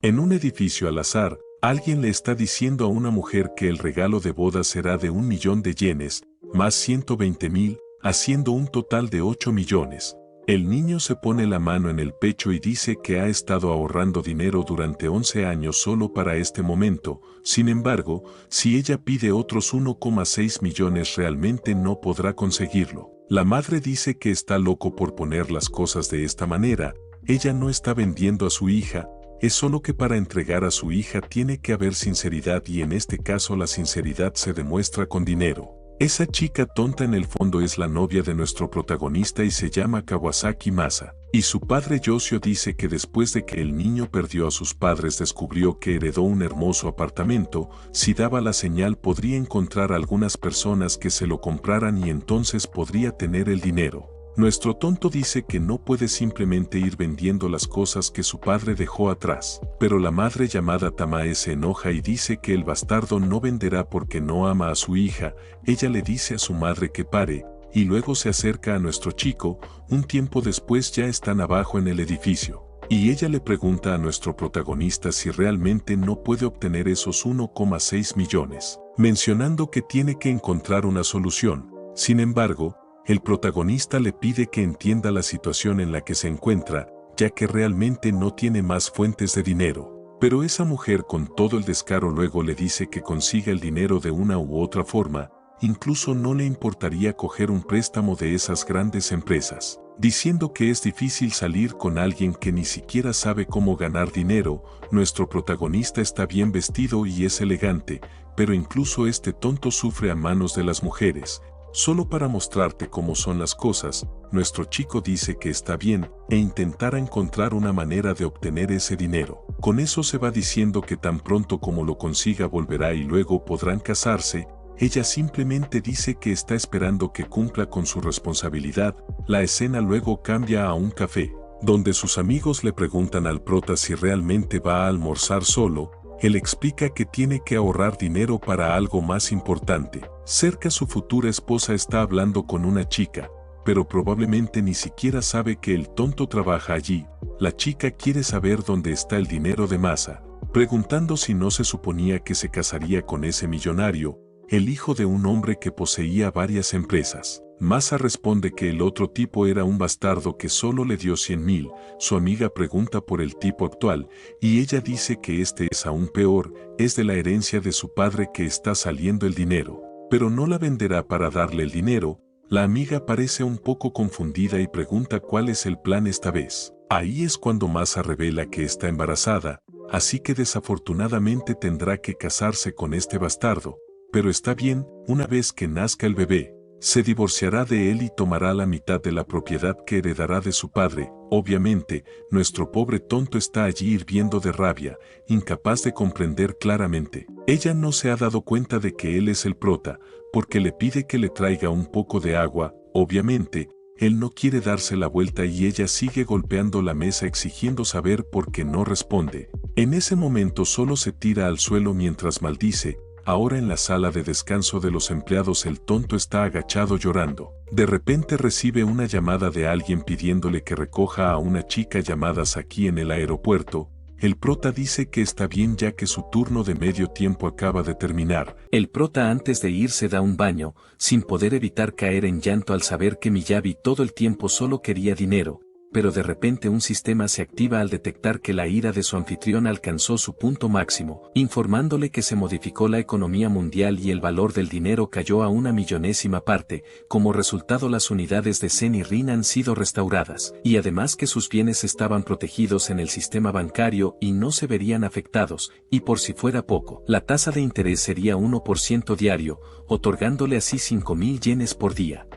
En un edificio al azar, alguien le está diciendo a una mujer que el regalo de boda será de 1 millón de yenes, más 120.000, haciendo un total de 8 millones. El niño se pone la mano en el pecho y dice que ha estado ahorrando dinero durante 11 años solo para este momento. Sin embargo, si ella pide otros 1,6 millones realmente no podrá conseguirlo. La madre dice que está loco por poner las cosas de esta manera. Ella no está vendiendo a su hija, es solo que para entregar a su hija tiene que haber sinceridad y en este caso la sinceridad se demuestra con dinero. Esa chica tonta en el fondo es la novia de nuestro protagonista y se llama Kawasaki Masa. Y su padre Yoshio dice que después de que el niño perdió a sus padres descubrió que heredó un hermoso apartamento, si daba la señal podría encontrar algunas personas que se lo compraran y entonces podría tener el dinero. Nuestro tonto dice que no puede simplemente ir vendiendo las cosas que su padre dejó atrás, pero la madre llamada Tamae se enoja y dice que el bastardo no venderá porque no ama a su hija. Ella le dice a su madre que pare, y luego se acerca a nuestro chico. Un tiempo después ya están abajo en el edificio, y ella le pregunta a nuestro protagonista si realmente no puede obtener esos 1,6 millones, mencionando que tiene que encontrar una solución. Sin embargo, el protagonista le pide que entienda la situación en la que se encuentra, ya que realmente no tiene más fuentes de dinero. Pero esa mujer con todo el descaro luego le dice que consiga el dinero de una u otra forma, incluso no le importaría coger un préstamo de esas grandes empresas, diciendo que es difícil salir con alguien que ni siquiera sabe cómo ganar dinero. Nuestro protagonista está bien vestido y es elegante, pero incluso este tonto sufre a manos de las mujeres. Solo para mostrarte cómo son las cosas, nuestro chico dice que está bien e intentará encontrar una manera de obtener ese dinero. Con eso se va diciendo que tan pronto como lo consiga volverá y luego podrán casarse. Ella simplemente dice que está esperando que cumpla con su responsabilidad. La escena luego cambia a un café, donde sus amigos le preguntan al prota si realmente va a almorzar solo. Él explica que tiene que ahorrar dinero para algo más importante. Cerca su futura esposa está hablando con una chica, pero probablemente ni siquiera sabe que el tonto trabaja allí. La chica quiere saber dónde está el dinero de Masa, preguntando si no se suponía que se casaría con ese millonario, el hijo de un hombre que poseía varias empresas. Masa responde que el otro tipo era un bastardo que solo le dio 100.000. Su amiga pregunta por el tipo actual, y ella dice que este es aún peor, es de la herencia de su padre que está saliendo el dinero, pero no la venderá para darle el dinero. La amiga parece un poco confundida y pregunta cuál es el plan esta vez. Ahí es cuando Masa revela que está embarazada, así que desafortunadamente tendrá que casarse con este bastardo, pero está bien, una vez que nazca el bebé, se divorciará de él y tomará la mitad de la propiedad que heredará de su padre. Obviamente, nuestro pobre tonto está allí hirviendo de rabia, incapaz de comprender claramente. Ella no se ha dado cuenta de que él es el prota, porque le pide que le traiga un poco de agua. Obviamente, él no quiere darse la vuelta y ella sigue golpeando la mesa exigiendo saber por qué no responde. En ese momento solo se tira al suelo mientras maldice. Ahora en la sala de descanso de los empleados el tonto está agachado llorando. De repente recibe una llamada de alguien pidiéndole que recoja a una chica llamada Saki en el aeropuerto. El prota dice que está bien ya que su turno de medio tiempo acaba de terminar. El prota antes de irse da un baño, sin poder evitar caer en llanto al saber que Miyabi todo el tiempo solo quería dinero. Pero de repente un sistema se activa al detectar que la ira de su anfitrión alcanzó su punto máximo, informándole que se modificó la economía mundial y el valor del dinero cayó a 1/1000ª parte. Como resultado las unidades de Zen y Rin han sido restauradas, y además que sus bienes estaban protegidos en el sistema bancario y no se verían afectados, y por si fuera poco, la tasa de interés sería 1% diario, otorgándole así 5.000 yenes por día.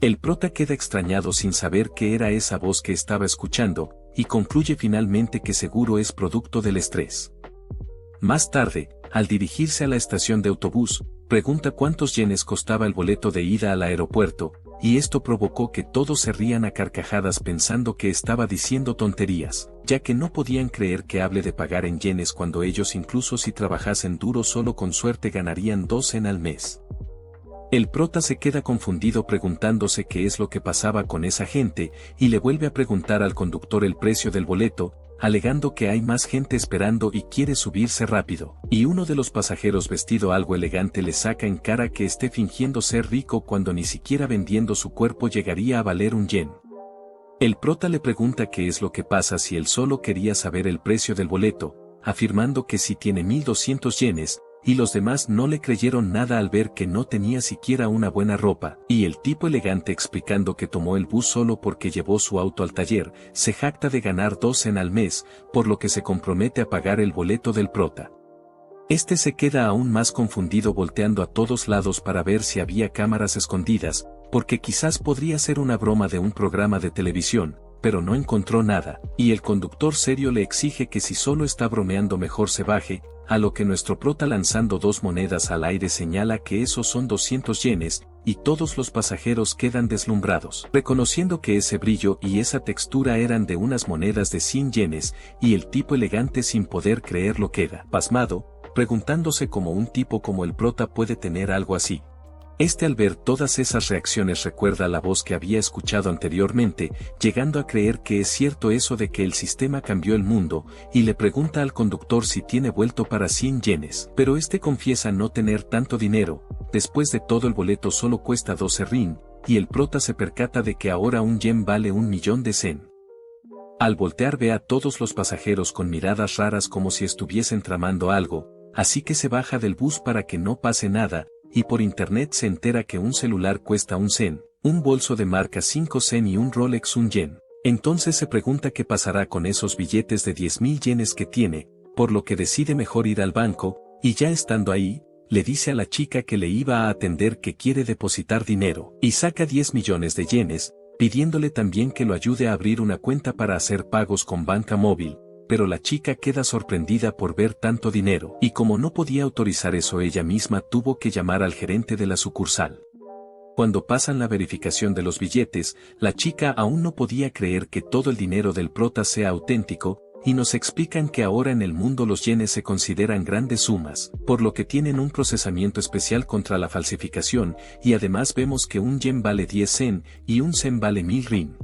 El prota queda extrañado sin saber qué era esa voz que estaba escuchando, y concluye finalmente que seguro es producto del estrés. Más tarde, al dirigirse a la estación de autobús, pregunta cuántos yenes costaba el boleto de ida al aeropuerto, y esto provocó que todos se rían a carcajadas pensando que estaba diciendo tonterías, ya que no podían creer que hable de pagar en yenes cuando ellos incluso si trabajasen duro solo con suerte ganarían 2 yen al mes. El prota se queda confundido preguntándose qué es lo que pasaba con esa gente, y le vuelve a preguntar al conductor el precio del boleto. alegando que hay más gente esperando y quiere subirse rápido. Y uno de los pasajeros vestido algo elegante le saca en cara que esté fingiendo ser rico cuando ni siquiera vendiendo su cuerpo llegaría a valer un yen. El prota le pregunta qué es lo que pasa si él solo quería saber el precio del boleto, afirmando que sí tiene 1200 yenes, y los demás no le creyeron nada al ver que no tenía siquiera una buena ropa, y el tipo elegante explicando que tomó el bus solo porque llevó su auto al taller, se jacta de ganar 2 yen al mes, por lo que se compromete a pagar el boleto del prota. Este se queda aún más confundido volteando a todos lados para ver si había cámaras escondidas, porque quizás podría ser una broma de un programa de televisión, pero no encontró nada, y el conductor serio le exige que si solo está bromeando mejor se baje, a lo que nuestro prota lanzando 2 monedas al aire señala que esos son 200 yenes, y todos los pasajeros quedan deslumbrados, reconociendo que ese brillo y esa textura eran de unas monedas de 100 yenes, y el tipo elegante sin poder creerlo queda pasmado, preguntándose cómo un tipo como el prota puede tener algo así. Al ver todas esas reacciones recuerda la voz que había escuchado anteriormente, llegando a creer que es cierto eso de que el sistema cambió el mundo, y le pregunta al conductor si tiene vuelto para 100 yenes, pero confiesa no tener tanto dinero. Después de todo el boleto solo cuesta 12 rin, y el prota se percata de que ahora un yen vale 1.000.000 de zen. Al voltear ve a todos los pasajeros con miradas raras como si estuviesen tramando algo, así que se baja del bus para que no pase nada, y por internet se entera que un celular cuesta 1 zen, un bolso de marca 5 zen y un Rolex 1 yen. Entonces se pregunta qué pasará con esos billetes de 10.000 yenes que tiene, por lo que decide mejor ir al banco, y ya estando ahí, le dice a la chica que le iba a atender que quiere depositar dinero, y saca 10 millones de yenes, pidiéndole también que lo ayude a abrir una cuenta para hacer pagos con banca móvil. Pero la chica queda sorprendida por ver tanto dinero, y como no podía autorizar eso ella misma tuvo que llamar al gerente de la sucursal. Cuando pasan la verificación de los billetes, la chica aún no podía creer que todo el dinero del prota sea auténtico, y nos explican que ahora en el mundo los yenes se consideran grandes sumas, por lo que tienen un procesamiento especial contra la falsificación, y además vemos que un yen vale 10 zen, y un zen vale 1.000 rin.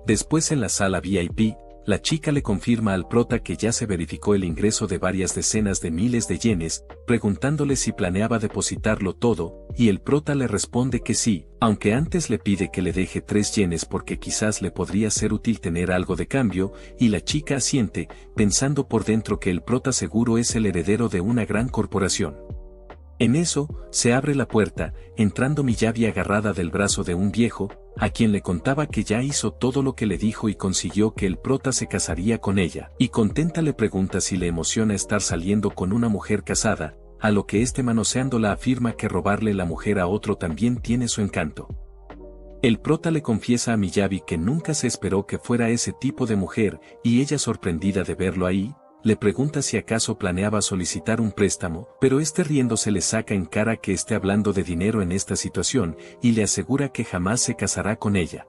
Después en la sala VIP, la chica le confirma al prota que ya se verificó el ingreso de varias decenas de miles de yenes, preguntándole si planeaba depositarlo todo, y el prota le responde que sí, aunque antes le pide que le deje 3 yenes porque quizás le podría ser útil tener algo de cambio, y la chica asiente, pensando por dentro que el prota seguro es el heredero de una gran corporación. En eso, se abre la puerta, entrando Miyabi agarrada del brazo de un viejo, a quien le contaba que ya hizo todo lo que le dijo y consiguió que el prota se casaría con ella, y contenta le pregunta si le emociona estar saliendo con una mujer casada, a lo que manoseándola afirma que robarle la mujer a otro también tiene su encanto. El prota le confiesa a Miyabi que nunca se esperó que fuera ese tipo de mujer, y ella sorprendida de verlo ahí, le pregunta si acaso planeaba solicitar un préstamo, pero riéndose le saca en cara que esté hablando de dinero en esta situación, y le asegura que jamás se casará con ella.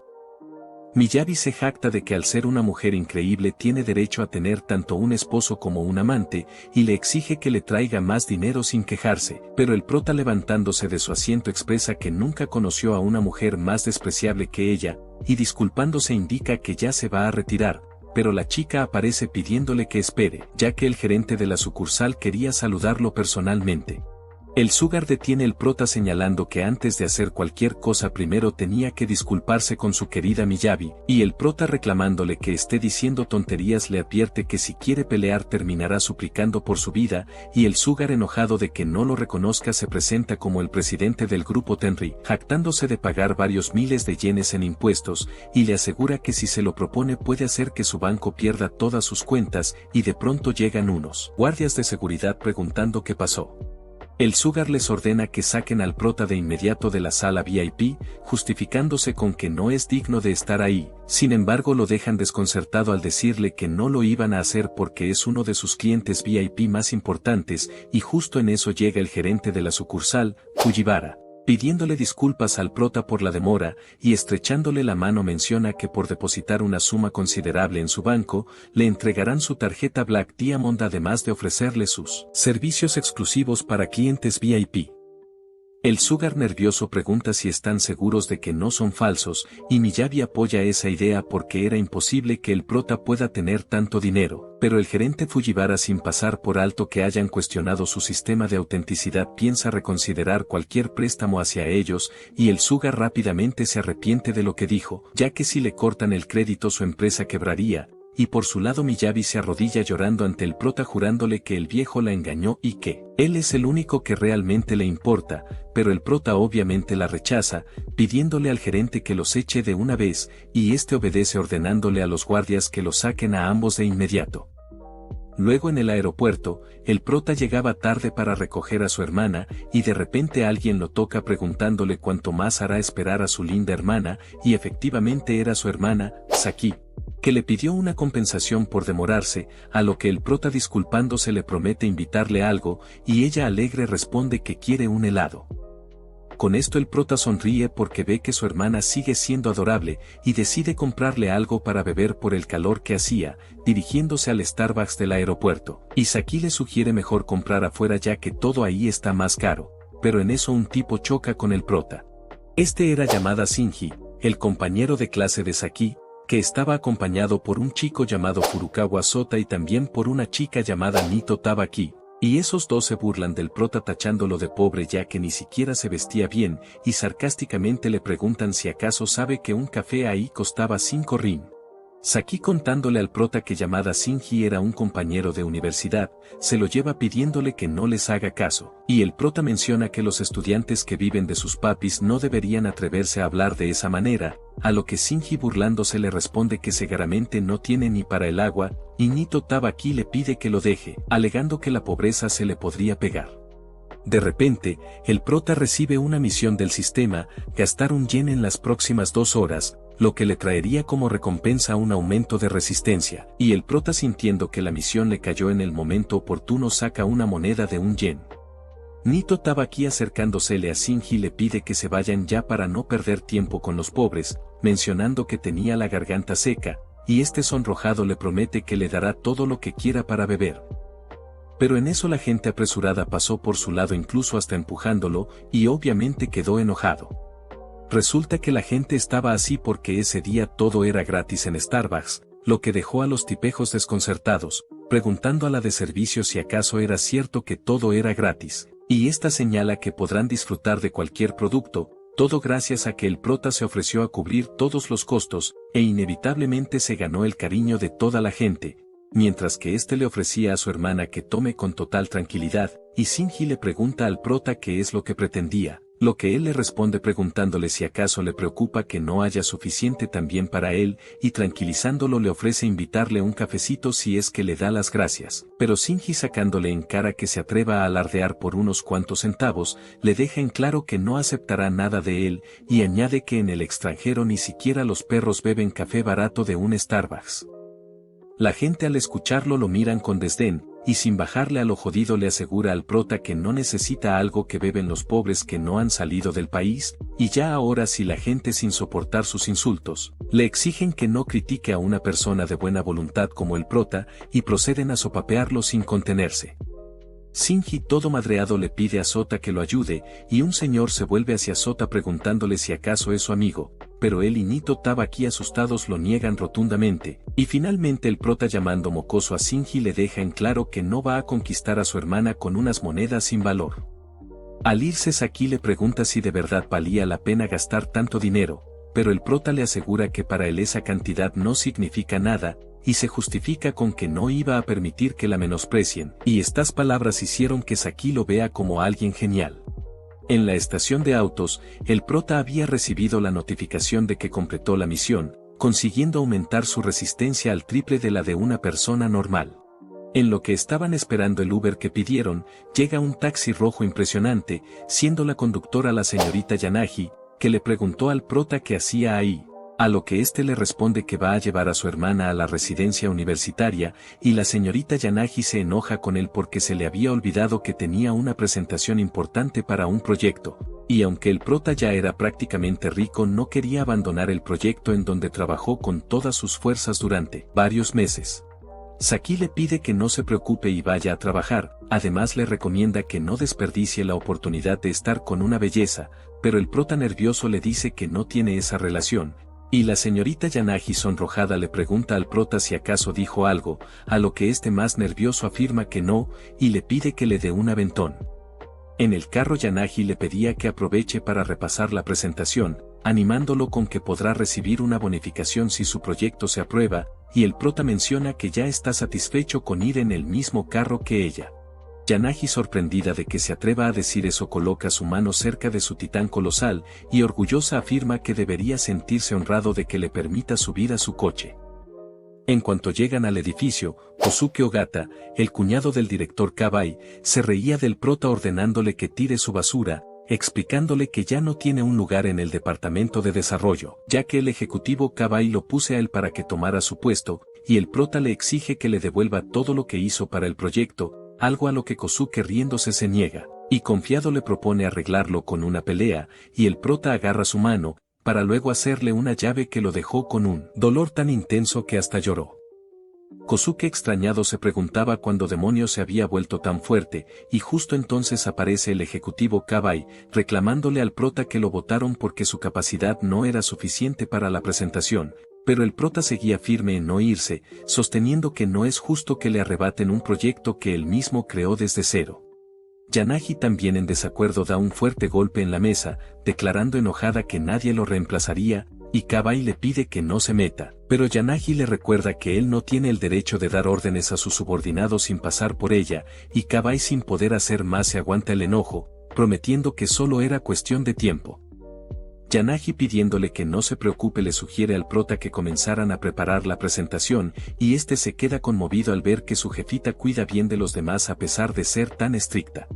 Miyabi se jacta de que al ser una mujer increíble tiene derecho a tener tanto un esposo como un amante, y le exige que le traiga más dinero sin quejarse, pero el prota levantándose de su asiento expresa que nunca conoció a una mujer más despreciable que ella, y disculpándose indica que ya se va a retirar. Pero la chica aparece pidiéndole que espere, ya que el gerente de la sucursal quería saludarlo personalmente. El sugar detiene el prota señalando que antes de hacer cualquier cosa primero tenía que disculparse con su querida Miyabi, y el prota reclamándole que esté diciendo tonterías le advierte que si quiere pelear terminará suplicando por su vida, y el sugar enojado de que no lo reconozca se presenta como el presidente del grupo Tenri, jactándose de pagar varios miles de yenes en impuestos, y le asegura que si se lo propone puede hacer que su banco pierda todas sus cuentas, y de pronto llegan unos guardias de seguridad preguntando qué pasó. El sugar les ordena que saquen al prota de inmediato de la sala VIP, justificándose con que no es digno de estar ahí, sin embargo lo dejan desconcertado al decirle que no lo iban a hacer porque es uno de sus clientes VIP más importantes, y justo en eso llega el gerente de la sucursal, Fujiwara, pidiéndole disculpas al prota por la demora, y estrechándole la mano menciona que por depositar una suma considerable en su banco, le entregarán su tarjeta Black Diamond además de ofrecerle sus servicios exclusivos para clientes VIP. El Sugar nervioso pregunta si están seguros de que no son falsos, y Miyabi apoya esa idea porque era imposible que el prota pueda tener tanto dinero, pero el gerente Fujiwara, sin pasar por alto que hayan cuestionado su sistema de autenticidad, piensa reconsiderar cualquier préstamo hacia ellos, y el Sugar rápidamente se arrepiente de lo que dijo, ya que si le cortan el crédito su empresa quebraría. Y por su lado Miyabi se arrodilla llorando ante el prota jurándole que el viejo la engañó y que él es el único que realmente le importa, pero el prota obviamente la rechaza, pidiéndole al gerente que los eche de una vez, y este obedece ordenándole a los guardias que los saquen a ambos de inmediato. Luego en el aeropuerto, el prota llegaba tarde para recoger a su hermana, y de repente alguien lo toca preguntándole cuánto más hará esperar a su linda hermana, y efectivamente era su hermana, Saki, que le pidió una compensación por demorarse, a lo que el prota disculpándose le promete invitarle algo, y ella alegre responde que quiere un helado. Con esto el prota sonríe porque ve que su hermana sigue siendo adorable, y decide comprarle algo para beber por el calor que hacía, dirigiéndose al Starbucks del aeropuerto. Y Saki le sugiere mejor comprar afuera ya que todo ahí está más caro, pero en eso un tipo choca con el prota. Este era llamada Shinji, el compañero de clase de Saki, que estaba acompañado por un chico llamado Furukawa Sota y también por una chica llamada Nito Tabaki, y esos dos se burlan del prota tachándolo de pobre ya que ni siquiera se vestía bien, y sarcásticamente le preguntan si acaso sabe que un café ahí costaba 5 rin. Saki, contándole al prota que llamada Shinji era un compañero de universidad, se lo lleva pidiéndole que no les haga caso, y el prota menciona que los estudiantes que viven de sus papis no deberían atreverse a hablar de esa manera, a lo que Shinji burlándose le responde que seguramente no tiene ni para el agua, y Nito Tabaki le pide que lo deje, alegando que la pobreza se le podría pegar. De repente, el prota recibe una misión del sistema, gastar un yen en las próximas 2 horas, lo que le traería como recompensa un aumento de resistencia, y el prota, sintiendo que la misión le cayó en el momento oportuno, saca una moneda de 1 yen. Nito Tabaki, acercándosele a Shinji, le pide que se vayan ya para no perder tiempo con los pobres, mencionando que tenía la garganta seca, y este sonrojado le promete que le dará todo lo que quiera para beber. Pero en eso la gente apresurada pasó por su lado incluso hasta empujándolo, y obviamente quedó enojado. Resulta que la gente estaba así porque ese día todo era gratis en Starbucks, lo que dejó a los tipejos desconcertados, preguntando a la de servicio si acaso era cierto que todo era gratis, y esta señala que podrán disfrutar de cualquier producto, todo gracias a que el prota se ofreció a cubrir todos los costos, e inevitablemente se ganó el cariño de toda la gente, mientras que éste le ofrecía a su hermana que tome con total tranquilidad, y Shinji le pregunta al prota qué es lo que pretendía, lo que él le responde preguntándole si acaso le preocupa que no haya suficiente también para él, y tranquilizándolo le ofrece invitarle un cafecito si es que le da las gracias, pero Shinji, sacándole en cara que se atreva a alardear por unos cuantos centavos, le deja en claro que no aceptará nada de él, y añade que en el extranjero ni siquiera los perros beben café barato de un Starbucks. La gente al escucharlo lo miran con desdén, y sin bajarle a lo jodido le asegura al prota que no necesita algo que beben los pobres que no han salido del país, y ya ahora si la gente, sin soportar sus insultos, le exigen que no critique a una persona de buena voluntad como el prota, y proceden a sopapearlo sin contenerse. Shinji, todo madreado, le pide a Sota que lo ayude, y un señor se vuelve hacia Sota preguntándole si acaso es su amigo, pero él y Nito Tabaki, asustados, lo niegan rotundamente, y finalmente el prota, llamando mocoso a Shinji, le deja en claro que no va a conquistar a su hermana con unas monedas sin valor. Al irse, Saki le pregunta si de verdad valía la pena gastar tanto dinero, pero el prota le asegura que para él esa cantidad no significa nada, y se justifica con que no iba a permitir que la menosprecien, y estas palabras hicieron que Saki lo vea como alguien genial. En la estación de autos, el prota había recibido la notificación de que completó la misión, consiguiendo aumentar su resistencia al triple de la de una persona normal. En lo que estaban esperando el Uber que pidieron, llega un taxi rojo impresionante, siendo la conductora la señorita Yanagi, que le preguntó al prota qué hacía ahí, a lo que éste le responde que va a llevar a su hermana a la residencia universitaria, y la señorita Yanagi se enoja con él porque se le había olvidado que tenía una presentación importante para un proyecto, y aunque el prota ya era prácticamente rico, no quería abandonar el proyecto en donde trabajó con todas sus fuerzas durante varios meses. Saki le pide que no se preocupe y vaya a trabajar, además le recomienda que no desperdicie la oportunidad de estar con una belleza, pero el prota nervioso le dice que no tiene esa relación, y la señorita Yanagi sonrojada le pregunta al prota si acaso dijo algo, a lo que este más nervioso afirma que no, y le pide que le dé un aventón. En el carro Yanagi le pedía que aproveche para repasar la presentación, animándolo con que podrá recibir una bonificación si su proyecto se aprueba, y el prota menciona que ya está satisfecho con ir en el mismo carro que ella. Yanagi, sorprendida de que se atreva a decir eso, coloca su mano cerca de su titán colosal, y orgullosa afirma que debería sentirse honrado de que le permita subir a su coche. En cuanto llegan al edificio, Kosuke Ogata, el cuñado del director Kabai, se reía del prota ordenándole que tire su basura, explicándole que ya no tiene un lugar en el departamento de desarrollo, ya que el ejecutivo Kabai lo puse a él para que tomara su puesto, y el prota le exige que le devuelva todo lo que hizo para el proyecto, algo a lo que Kosuke riéndose se niega, y confiado le propone arreglarlo con una pelea, y el prota agarra su mano, para luego hacerle una llave que lo dejó con un dolor tan intenso que hasta lloró. Kosuke extrañado se preguntaba cuándo demonios se había vuelto tan fuerte, y justo entonces aparece el ejecutivo Kabai, reclamándole al prota que lo votaron porque su capacidad no era suficiente para la presentación, pero el prota seguía firme en no irse, sosteniendo que no es justo que le arrebaten un proyecto que él mismo creó desde cero. Yanagi, también en desacuerdo, da un fuerte golpe en la mesa, declarando enojada que nadie lo reemplazaría, y Kabai le pide que no se meta, pero Yanagi le recuerda que él no tiene el derecho de dar órdenes a sus subordinados sin pasar por ella, y Kabai, sin poder hacer más, se aguanta el enojo, prometiendo que solo era cuestión de tiempo. Yanagi, pidiéndole que no se preocupe, le sugiere al prota que comenzaran a preparar la presentación, y este se queda conmovido al ver que su jefita cuida bien de los demás a pesar de ser tan estricta.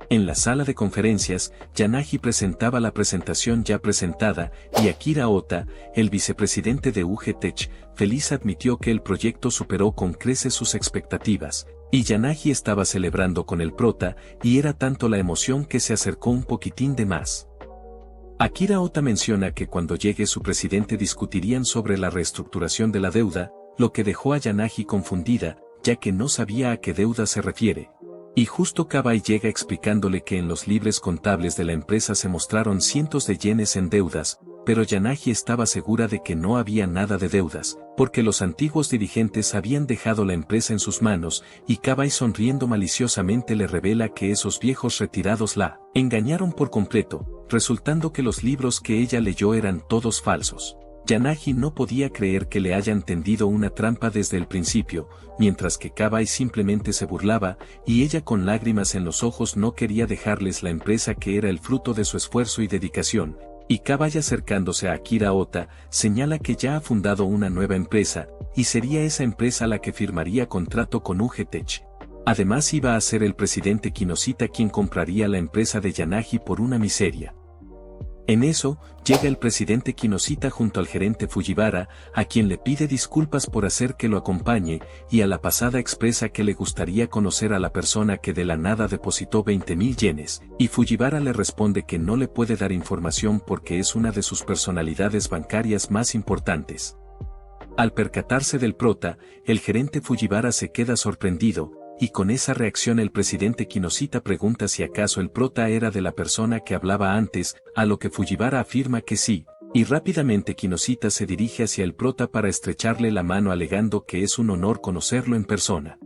En la sala de conferencias, Yanagi presentaba la presentación ya presentada, y Akira Ota, el vicepresidente de UG Tech, feliz admitió que el proyecto superó con creces sus expectativas, y Yanagi estaba celebrando con el prota, y era tanto la emoción que se acercó un poquitín de más. Akira Ota menciona que cuando llegue su presidente discutirían sobre la reestructuración de la deuda, lo que dejó a Yanagi confundida, ya que no sabía a qué deuda se refiere. Y justo Kabai llega explicándole que en los libros contables de la empresa se mostraron cientos de yenes en deudas, pero Yanagi estaba segura de que no había nada de deudas, porque los antiguos dirigentes habían dejado la empresa en sus manos, y Kabai, sonriendo maliciosamente, le revela que esos viejos retirados la engañaron por completo, resultando que los libros que ella leyó eran todos falsos. Yanagi no podía creer que le hayan tendido una trampa desde el principio, mientras que Kabai simplemente se burlaba, y ella con lágrimas en los ojos no quería dejarles la empresa que era el fruto de su esfuerzo y dedicación. Y Kabai, acercándose a Akira Ota, señala que ya ha fundado una nueva empresa, y sería esa empresa la que firmaría contrato con UG Tech. Además, iba a ser el presidente Kinoshita quien compraría la empresa de Yanagi por una miseria. En eso, llega el presidente Kinoshita junto al gerente Fujiwara, a quien le pide disculpas por hacer que lo acompañe, y a la pasada expresa que le gustaría conocer a la persona que de la nada depositó 20.000 yenes, y Fujiwara le responde que no le puede dar información porque es una de sus personalidades bancarias más importantes. Al percatarse del prota, el gerente Fujiwara se queda sorprendido, y con esa reacción el presidente Kinoshita pregunta si acaso el prota era de la persona que hablaba antes, a lo que Fujiwara afirma que sí, y rápidamente Kinoshita se dirige hacia el prota para estrecharle la mano alegando que es un honor conocerlo en persona.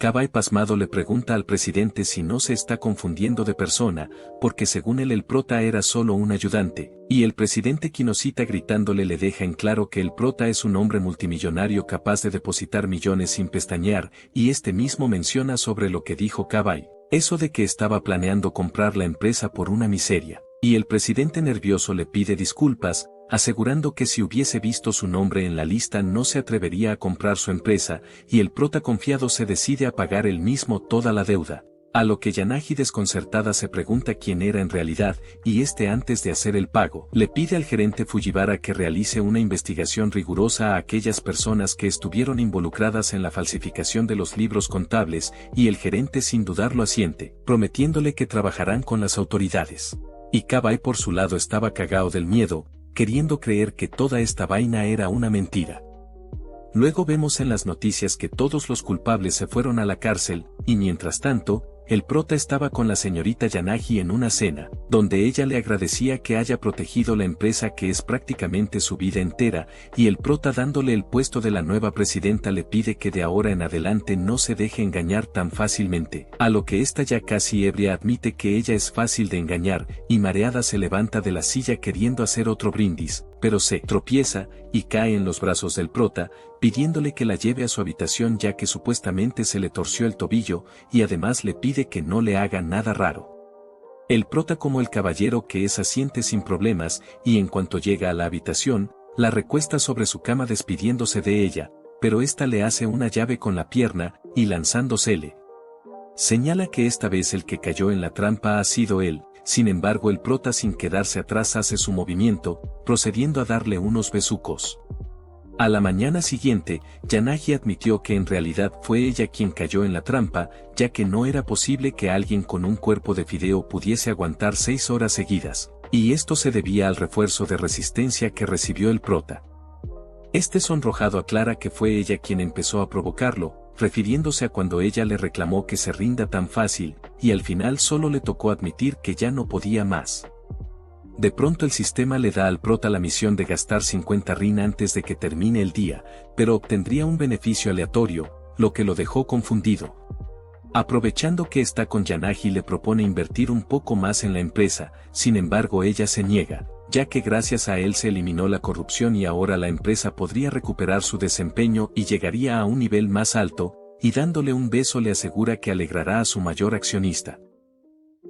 Kabai, pasmado, le pregunta al presidente si no se está confundiendo de persona, porque según él el prota era solo un ayudante, y el presidente Kinoshita gritándole le deja en claro que el prota es un hombre multimillonario capaz de depositar millones sin pestañear, y este mismo menciona sobre lo que dijo Kabai, eso de que estaba planeando comprar la empresa por una miseria, y el presidente nervioso le pide disculpas, asegurando que si hubiese visto su nombre en la lista no se atrevería a comprar su empresa, y el prota confiado se decide a pagar él mismo toda la deuda, a lo que Yanagi desconcertada se pregunta quién era en realidad, y este, antes de hacer el pago, le pide al gerente Fujiwara que realice una investigación rigurosa a aquellas personas que estuvieron involucradas en la falsificación de los libros contables, y el gerente sin dudarlo asiente, prometiéndole que trabajarán con las autoridades. Y Kabai por su lado estaba cagao del miedo, queriendo creer que toda esta vaina era una mentira. Luego vemos en las noticias que todos los culpables se fueron a la cárcel, y mientras tanto, el prota estaba con la señorita Yanagi en una cena, donde ella le agradecía que haya protegido la empresa que es prácticamente su vida entera, y el prota dándole el puesto de la nueva presidenta le pide que de ahora en adelante no se deje engañar tan fácilmente, a lo que esta ya casi ebria admite que ella es fácil de engañar, y mareada se levanta de la silla queriendo hacer otro brindis, pero se tropieza, y cae en los brazos del prota, pidiéndole que la lleve a su habitación ya que supuestamente se le torció el tobillo, y además le pide que no le haga nada raro. El prota como el caballero que es asiente sin problemas, y en cuanto llega a la habitación, la recuesta sobre su cama despidiéndose de ella, pero ésta le hace una llave con la pierna, y lanzándosele. Señala que esta vez el que cayó en la trampa ha sido él. Sin embargo el prota sin quedarse atrás hace su movimiento, procediendo a darle unos besucos. A la mañana siguiente, Yanagi admitió que en realidad fue ella quien cayó en la trampa, ya que no era posible que alguien con un cuerpo de fideo pudiese aguantar 6 horas seguidas, y esto se debía al refuerzo de resistencia que recibió el prota. Este sonrojado aclara que fue ella quien empezó a provocarlo, refiriéndose a cuando ella le reclamó que se rinda tan fácil, y al final solo le tocó admitir que ya no podía más. De pronto el sistema le da al prota la misión de gastar 50 rin antes de que termine el día, pero obtendría un beneficio aleatorio, lo que lo dejó confundido. Aprovechando que está con Yanagi le propone invertir un poco más en la empresa, sin embargo ella se niega, ya que gracias a él se eliminó la corrupción y ahora la empresa podría recuperar su desempeño y llegaría a un nivel más alto, y dándole un beso le asegura que alegrará a su mayor accionista.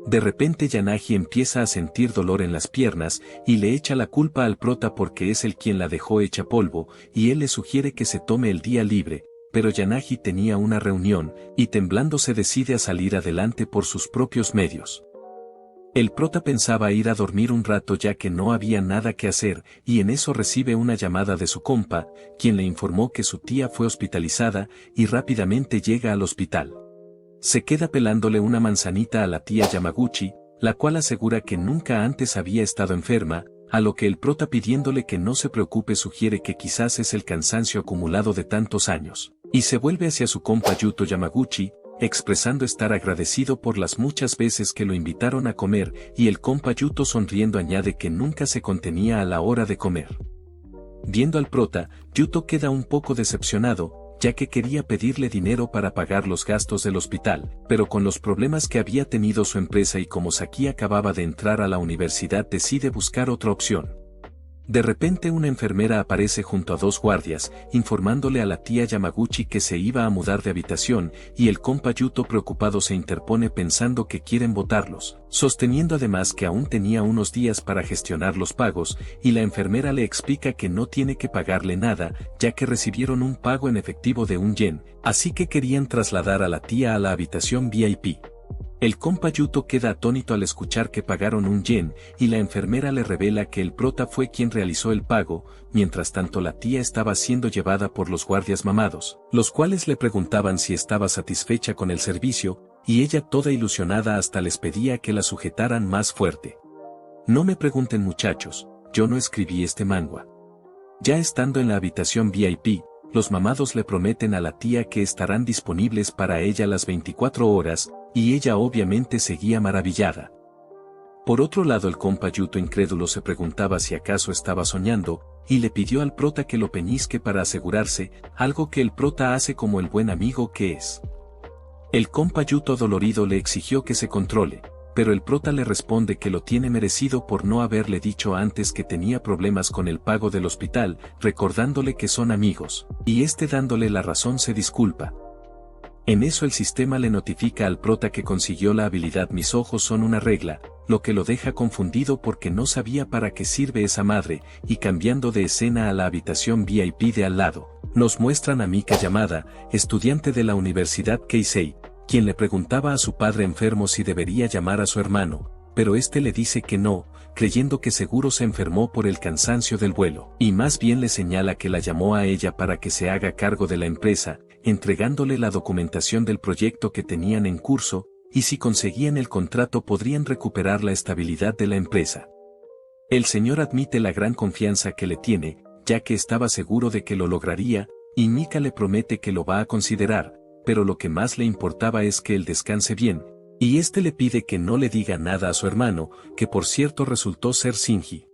De repente Yanagi empieza a sentir dolor en las piernas, y le echa la culpa al prota porque es él quien la dejó hecha polvo, y él le sugiere que se tome el día libre, pero Yanagi tenía una reunión, y temblando se decide a salir adelante por sus propios medios. El prota pensaba ir a dormir un rato ya que no había nada que hacer, y en eso recibe una llamada de su compa, quien le informó que su tía fue hospitalizada, y rápidamente llega al hospital. Se queda pelándole una manzanita a la tía Yamaguchi, la cual asegura que nunca antes había estado enferma, a lo que el prota pidiéndole que no se preocupe sugiere que quizás es el cansancio acumulado de tantos años, y se vuelve hacia su compa Yuto Yamaguchi, expresando estar agradecido por las muchas veces que lo invitaron a comer, y el compa Yuto sonriendo añade que nunca se contenía a la hora de comer. Viendo al prota, Yuto queda un poco decepcionado, ya que quería pedirle dinero para pagar los gastos del hospital, pero con los problemas que había tenido su empresa y como Saki acababa de entrar a la universidad decide buscar otra opción. De repente una enfermera aparece junto a 2 guardias, informándole a la tía Yamaguchi que se iba a mudar de habitación, y el compa Yuto preocupado se interpone pensando que quieren botarlos, sosteniendo además que aún tenía unos días para gestionar los pagos, y la enfermera le explica que no tiene que pagarle nada, ya que recibieron un pago en efectivo de 1 yen, así que querían trasladar a la tía a la habitación VIP. El compa Yuto queda atónito al escuchar que pagaron 1 yen, y la enfermera le revela que el prota fue quien realizó el pago, mientras tanto la tía estaba siendo llevada por los guardias mamados, los cuales le preguntaban si estaba satisfecha con el servicio, y ella toda ilusionada hasta les pedía que la sujetaran más fuerte. No me pregunten muchachos, yo no escribí este manga. Ya estando en la habitación VIP, los mamados le prometen a la tía que estarán disponibles para ella las 24 horas, y ella obviamente seguía maravillada. Por otro lado el compa Yuto incrédulo se preguntaba si acaso estaba soñando, y le pidió al prota que lo peñisque para asegurarse, algo que el prota hace como el buen amigo que es. El compa Yuto dolorido le exigió que se controle, pero el prota le responde que lo tiene merecido por no haberle dicho antes que tenía problemas con el pago del hospital, recordándole que son amigos, y este dándole la razón se disculpa. En eso el sistema le notifica al prota que consiguió la habilidad Mis ojos son una regla, lo que lo deja confundido porque no sabía para qué sirve esa madre, y cambiando de escena a la habitación VIP de al lado, nos muestran a Mika Yamada, estudiante de la Universidad Keisei, quien le preguntaba a su padre enfermo si debería llamar a su hermano, pero este le dice que no, creyendo que seguro se enfermó por el cansancio del vuelo, y más bien le señala que la llamó a ella para que se haga cargo de la empresa, entregándole la documentación del proyecto que tenían en curso, y si conseguían el contrato podrían recuperar la estabilidad de la empresa. El señor admite la gran confianza que le tiene, ya que estaba seguro de que lo lograría, y Mika le promete que lo va a considerar, pero lo que más le importaba es que él descanse bien, y este le pide que no le diga nada a su hermano, que por cierto resultó ser Shinji.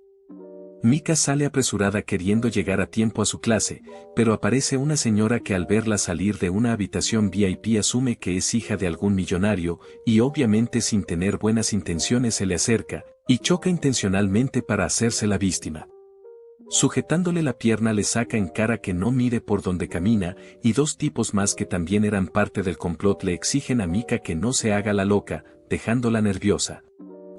Mika sale apresurada queriendo llegar a tiempo a su clase, pero aparece una señora que al verla salir de una habitación VIP asume que es hija de algún millonario, y obviamente sin tener buenas intenciones se le acerca, y choca intencionalmente para hacerse la víctima. Sujetándole la pierna le saca en cara que no mire por donde camina, y dos tipos más que también eran parte del complot le exigen a Mika que no se haga la loca, dejándola nerviosa.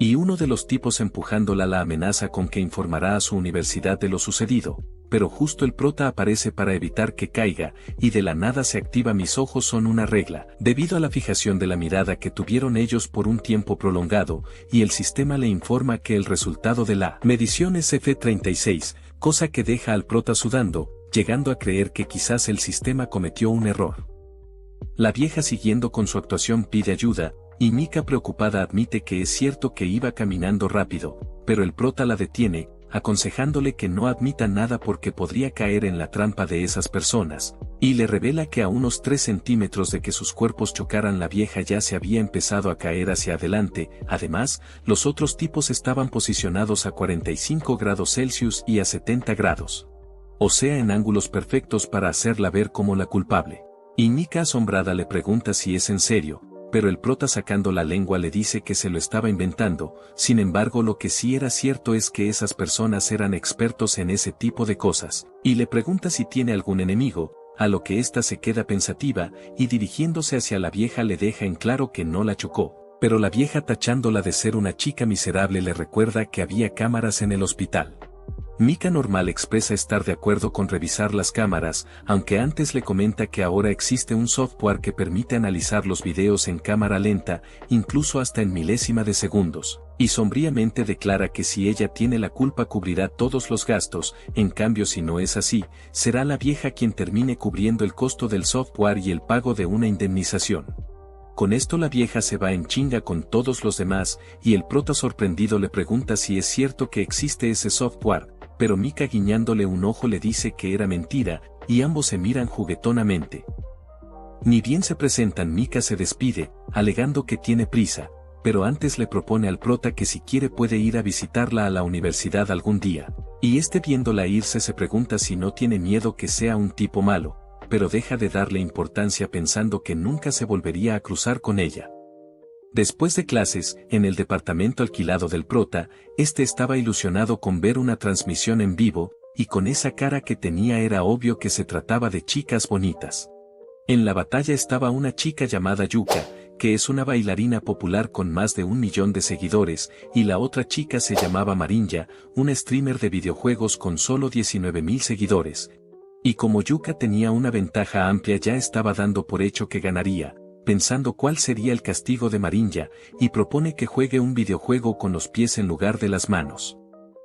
Y uno de los tipos empujándola la amenaza con que informará a su universidad de lo sucedido, pero justo el prota aparece para evitar que caiga, y de la nada se activa mis ojos son una regla, debido a la fijación de la mirada que tuvieron ellos por un tiempo prolongado, y el sistema le informa que el resultado de la medición es F36, cosa que deja al prota sudando, llegando a creer que quizás el sistema cometió un error. La vieja siguiendo con su actuación pide ayuda, y Mika preocupada admite que es cierto que iba caminando rápido, pero el prota la detiene, aconsejándole que no admita nada porque podría caer en la trampa de esas personas, y le revela que a unos 3 centímetros de que sus cuerpos chocaran la vieja ya se había empezado a caer hacia adelante, además, los otros tipos estaban posicionados a 45 grados Celsius y a 70 grados. O sea en ángulos perfectos para hacerla ver como la culpable. Y Mika asombrada le pregunta si es en serio, pero el prota sacando la lengua le dice que se lo estaba inventando, sin embargo lo que sí era cierto es que esas personas eran expertos en ese tipo de cosas, y le pregunta si tiene algún enemigo, a lo que ésta se queda pensativa, y dirigiéndose hacia la vieja le deja en claro que no la chocó, pero la vieja tachándola de ser una chica miserable le recuerda que había cámaras en el hospital. Mika normal expresa estar de acuerdo con revisar las cámaras, aunque antes le comenta que ahora existe un software que permite analizar los videos en cámara lenta, incluso hasta en milésima de segundos, y sombríamente declara que si ella tiene la culpa cubrirá todos los gastos, en cambio si no es así, será la vieja quien termine cubriendo el costo del software y el pago de una indemnización. Con esto la vieja se va en chinga con todos los demás, y el prota sorprendido le pregunta si es cierto que existe ese software, pero Mika guiñándole un ojo le dice que era mentira, y ambos se miran juguetonamente. Ni bien se presentan Mika se despide, alegando que tiene prisa, pero antes le propone al prota que si quiere puede ir a visitarla a la universidad algún día, y este viéndola irse se pregunta si no tiene miedo que sea un tipo malo, pero deja de darle importancia pensando que nunca se volvería a cruzar con ella. Después de clases, en el departamento alquilado del prota, este estaba ilusionado con ver una transmisión en vivo, y con esa cara que tenía era obvio que se trataba de chicas bonitas. En la batalla estaba una chica llamada Yuka, que es una bailarina popular con más de 1 millón de seguidores, y la otra chica se llamaba Marinya, una streamer de videojuegos con solo 19.000 seguidores. Y como Yuka tenía una ventaja amplia ya estaba dando por hecho que ganaría, pensando cuál sería el castigo de Marinya, y propone que juegue un videojuego con los pies en lugar de las manos.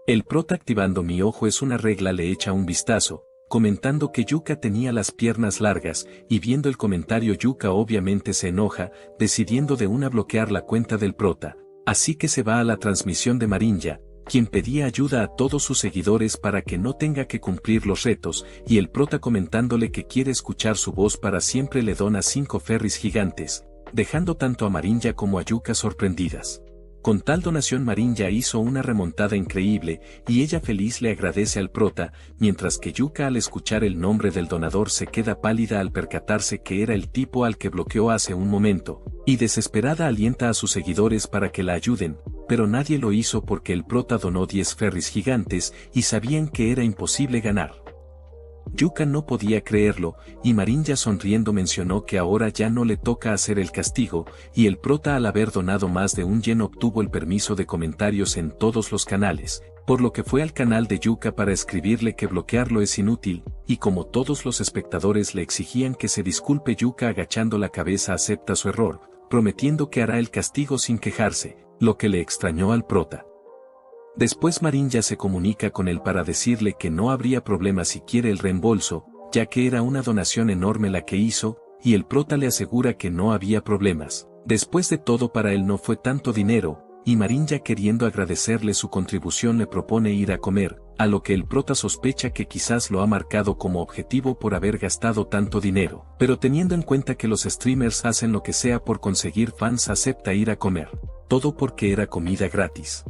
El prota activando mi ojo es una regla le echa un vistazo, comentando que Yuka tenía las piernas largas, y viendo el comentario Yuka obviamente se enoja, decidiendo de una bloquear la cuenta del prota, así que se va a la transmisión de Marinya, quien pedía ayuda a todos sus seguidores para que no tenga que cumplir los retos, y el prota comentándole que quiere escuchar su voz para siempre le dona 5 ferries gigantes, dejando tanto a Marinya como a Yuka sorprendidas. Con tal donación Marinya hizo una remontada increíble, y ella feliz le agradece al prota, mientras que Yuka al escuchar el nombre del donador se queda pálida al percatarse que era el tipo al que bloqueó hace un momento, y desesperada alienta a sus seguidores para que la ayuden, pero nadie lo hizo porque el prota donó 10 ferries gigantes y sabían que era imposible ganar. Yuka no podía creerlo, y Marinya sonriendo mencionó que ahora ya no le toca hacer el castigo, y el prota al haber donado más de 1 yen obtuvo el permiso de comentarios en todos los canales, por lo que fue al canal de Yuka para escribirle que bloquearlo es inútil, y como todos los espectadores le exigían que se disculpe Yuka agachando la cabeza acepta su error, prometiendo que hará el castigo sin quejarse, lo que le extrañó al prota. Después Marinya se comunica con él para decirle que no habría problema si quiere el reembolso, ya que era una donación enorme la que hizo, y el prota le asegura que no había problemas. Después de todo para él no fue tanto dinero, y Marinya queriendo agradecerle su contribución le propone ir a comer, a lo que el prota sospecha que quizás lo ha marcado como objetivo por haber gastado tanto dinero, pero teniendo en cuenta que los streamers hacen lo que sea por conseguir fans, acepta ir a comer, todo porque era comida gratis.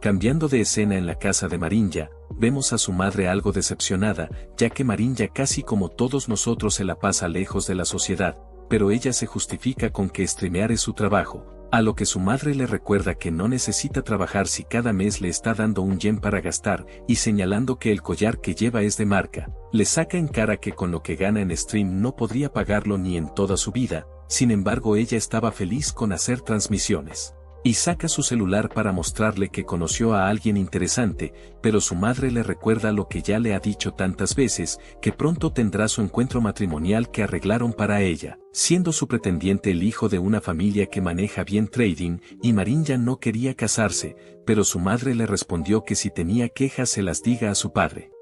Cambiando de escena en la casa de Marinya, vemos a su madre algo decepcionada, ya que Marinya, casi como todos nosotros, se la pasa lejos de la sociedad, pero ella se justifica con que streamear es su trabajo, a lo que su madre le recuerda que no necesita trabajar si cada mes le está dando un yen para gastar, y señalando que el collar que lleva es de marca, le saca en cara que con lo que gana en stream no podría pagarlo ni en toda su vida. Sin embargo, ella estaba feliz con hacer transmisiones. Y saca su celular para mostrarle que conoció a alguien interesante, pero su madre le recuerda lo que ya le ha dicho tantas veces, que pronto tendrá su encuentro matrimonial que arreglaron para ella, siendo su pretendiente el hijo de una familia que maneja bien trading, y Marinya no quería casarse, pero su madre le respondió que si tenía quejas se las diga a su padre.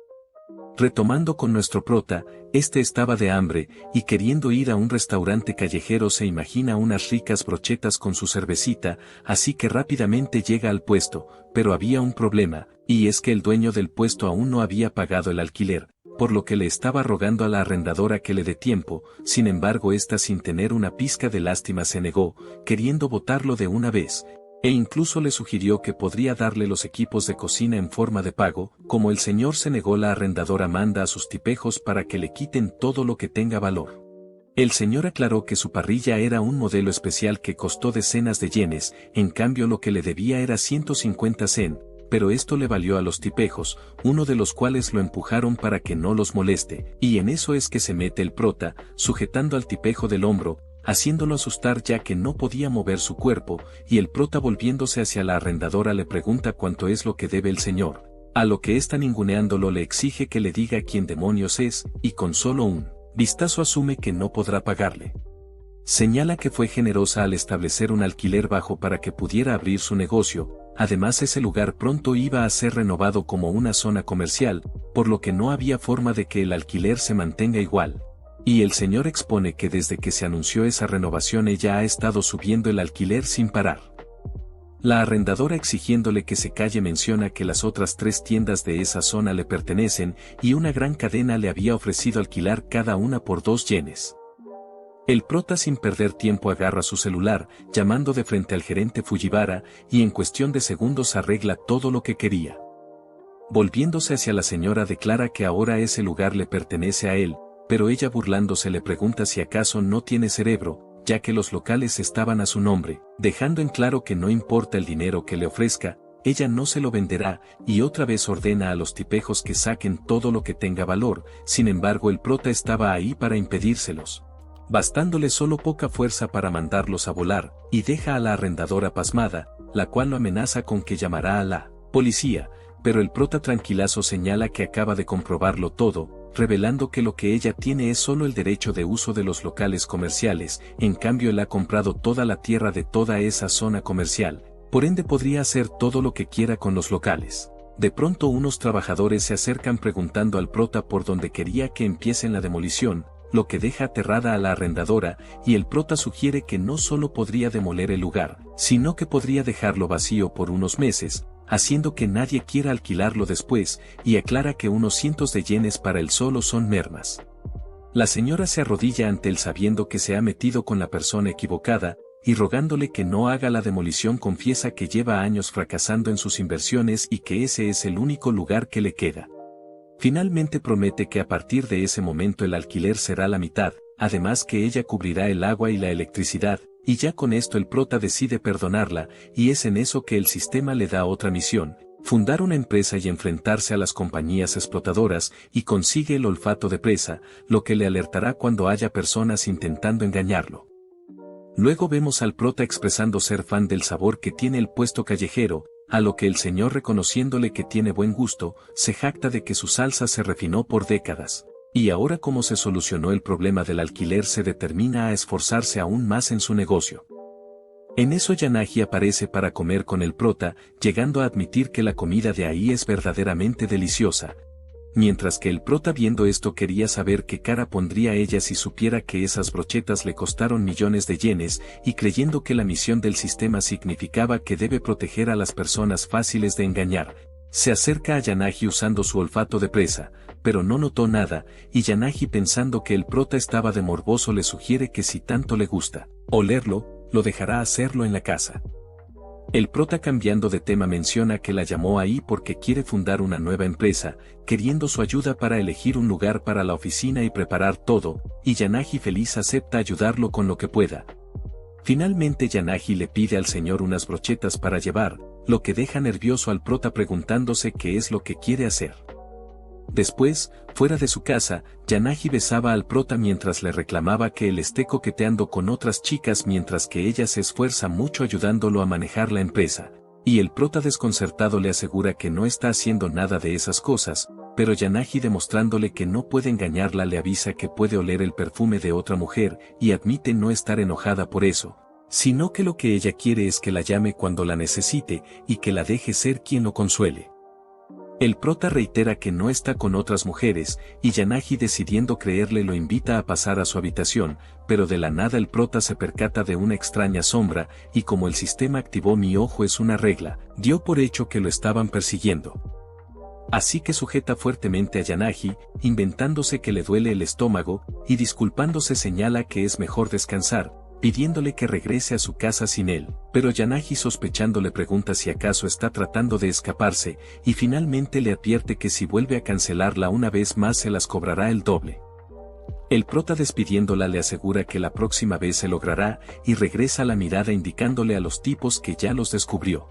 Retomando con nuestro prota, este estaba de hambre, y queriendo ir a un restaurante callejero se imagina unas ricas brochetas con su cervecita, así que rápidamente llega al puesto, pero había un problema, y es que el dueño del puesto aún no había pagado el alquiler, por lo que le estaba rogando a la arrendadora que le dé tiempo. Sin embargo, esta, sin tener una pizca de lástima, se negó, queriendo botarlo de una vez, e incluso le sugirió que podría darle los equipos de cocina en forma de pago. Como el señor se negó, la arrendadora manda a sus tipejos para que le quiten todo lo que tenga valor. El señor aclaró que su parrilla era un modelo especial que costó decenas de yenes, en cambio lo que le debía era 150 zen, pero esto le valió a los tipejos, uno de los cuales lo empujaron para que no los moleste, y en eso es que se mete el prota, sujetando al tipejo del hombro, haciéndolo asustar ya que no podía mover su cuerpo, y el prota, volviéndose hacia la arrendadora, le pregunta cuánto es lo que debe el señor, a lo que ésta, ninguneándolo, le exige que le diga quién demonios es, y con solo un vistazo asume que no podrá pagarle. Señala que fue generosa al establecer un alquiler bajo para que pudiera abrir su negocio. Además, ese lugar pronto iba a ser renovado como una zona comercial, por lo que no había forma de que el alquiler se mantenga igual. Y el señor expone que desde que se anunció esa renovación ella ha estado subiendo el alquiler sin parar. La arrendadora, exigiéndole que se calle, menciona que las otras 3 tiendas de esa zona le pertenecen y una gran cadena le había ofrecido alquilar cada una por 2 yenes. El prota, sin perder tiempo, agarra su celular, llamando de frente al gerente Fujiwara, y en cuestión de segundos arregla todo lo que quería. Volviéndose hacia la señora, declara que ahora ese lugar le pertenece a él, pero ella, burlándose, le pregunta si acaso no tiene cerebro, ya que los locales estaban a su nombre, dejando en claro que no importa el dinero que le ofrezca, ella no se lo venderá, y otra vez ordena a los tipejos que saquen todo lo que tenga valor. Sin embargo, el prota estaba ahí para impedírselos, bastándole solo poca fuerza para mandarlos a volar, y deja a la arrendadora pasmada, la cual lo amenaza con que llamará a la policía, pero el prota, tranquilazo, señala que acaba de comprobarlo todo, revelando que lo que ella tiene es solo el derecho de uso de los locales comerciales. En cambio, él ha comprado toda la tierra de toda esa zona comercial, por ende podría hacer todo lo que quiera con los locales. De pronto, unos trabajadores se acercan preguntando al prota por dónde quería que empiecen la demolición, lo que deja aterrada a la arrendadora, y el prota sugiere que no solo podría demoler el lugar, sino que podría dejarlo vacío por unos meses, haciendo que nadie quiera alquilarlo después, y aclara que unos cientos de yenes para él solo son mermas. La señora se arrodilla ante él sabiendo que se ha metido con la persona equivocada, y rogándole que no haga la demolición, confiesa que lleva años fracasando en sus inversiones y que ese es el único lugar que le queda. Finalmente promete que a partir de ese momento el alquiler será la mitad, además que ella cubrirá el agua y la electricidad, y ya con esto el prota decide perdonarla, y es en eso que el sistema le da otra misión: fundar una empresa y enfrentarse a las compañías explotadoras, y consigue el olfato de presa, lo que le alertará cuando haya personas intentando engañarlo. Luego vemos al prota expresando ser fan del sabor que tiene el puesto callejero, a lo que el señor, reconociéndole que tiene buen gusto, se jacta de que su salsa se refinó por décadas. Y ahora, como se solucionó el problema del alquiler, se determina a esforzarse aún más en su negocio. En eso Yanagi aparece para comer con el prota, llegando a admitir que la comida de ahí es verdaderamente deliciosa. Mientras que el prota, viendo esto, quería saber qué cara pondría ella si supiera que esas brochetas le costaron millones de yenes, y creyendo que la misión del sistema significaba que debe proteger a las personas fáciles de engañar, Se acerca a Yanagi usando su olfato de presa, pero no notó nada, y Yanagi, pensando que el prota estaba de morboso, le sugiere que si tanto le gusta olerlo, lo dejará hacerlo en la casa. El prota, cambiando de tema, menciona que la llamó ahí porque quiere fundar una nueva empresa, queriendo su ayuda para elegir un lugar para la oficina y preparar todo, y Yanagi, feliz, acepta ayudarlo con lo que pueda. Finalmente Yanagi le pide al señor unas brochetas para llevar, lo que deja nervioso al prota, preguntándose qué es lo que quiere hacer. Después, fuera de su casa, Yanagi besaba al prota mientras le reclamaba que él esté coqueteando con otras chicas mientras que ella se esfuerza mucho ayudándolo a manejar la empresa, y el prota, desconcertado, le asegura que no está haciendo nada de esas cosas, pero Yanagi, demostrándole que no puede engañarla, le avisa que puede oler el perfume de otra mujer y admite no estar enojada por eso, sino que lo que ella quiere es que la llame cuando la necesite y que la deje ser quien lo consuele. El prota reitera que no está con otras mujeres, y Yanagi, decidiendo creerle, lo invita a pasar a su habitación, pero de la nada el prota se percata de una extraña sombra, y como el sistema activó mi ojo es una regla, dio por hecho que lo estaban persiguiendo. Así que sujeta fuertemente a Yanagi, inventándose que le duele el estómago, y disculpándose señala que es mejor descansar, pidiéndole que regrese a su casa sin él, pero Yanagi, sospechando, le pregunta si acaso está tratando de escaparse, y finalmente le advierte que si vuelve a cancelarla una vez más se las cobrará el doble. El prota, despidiéndola, le asegura que la próxima vez se logrará, y regresa la mirada indicándole a los tipos que ya los descubrió.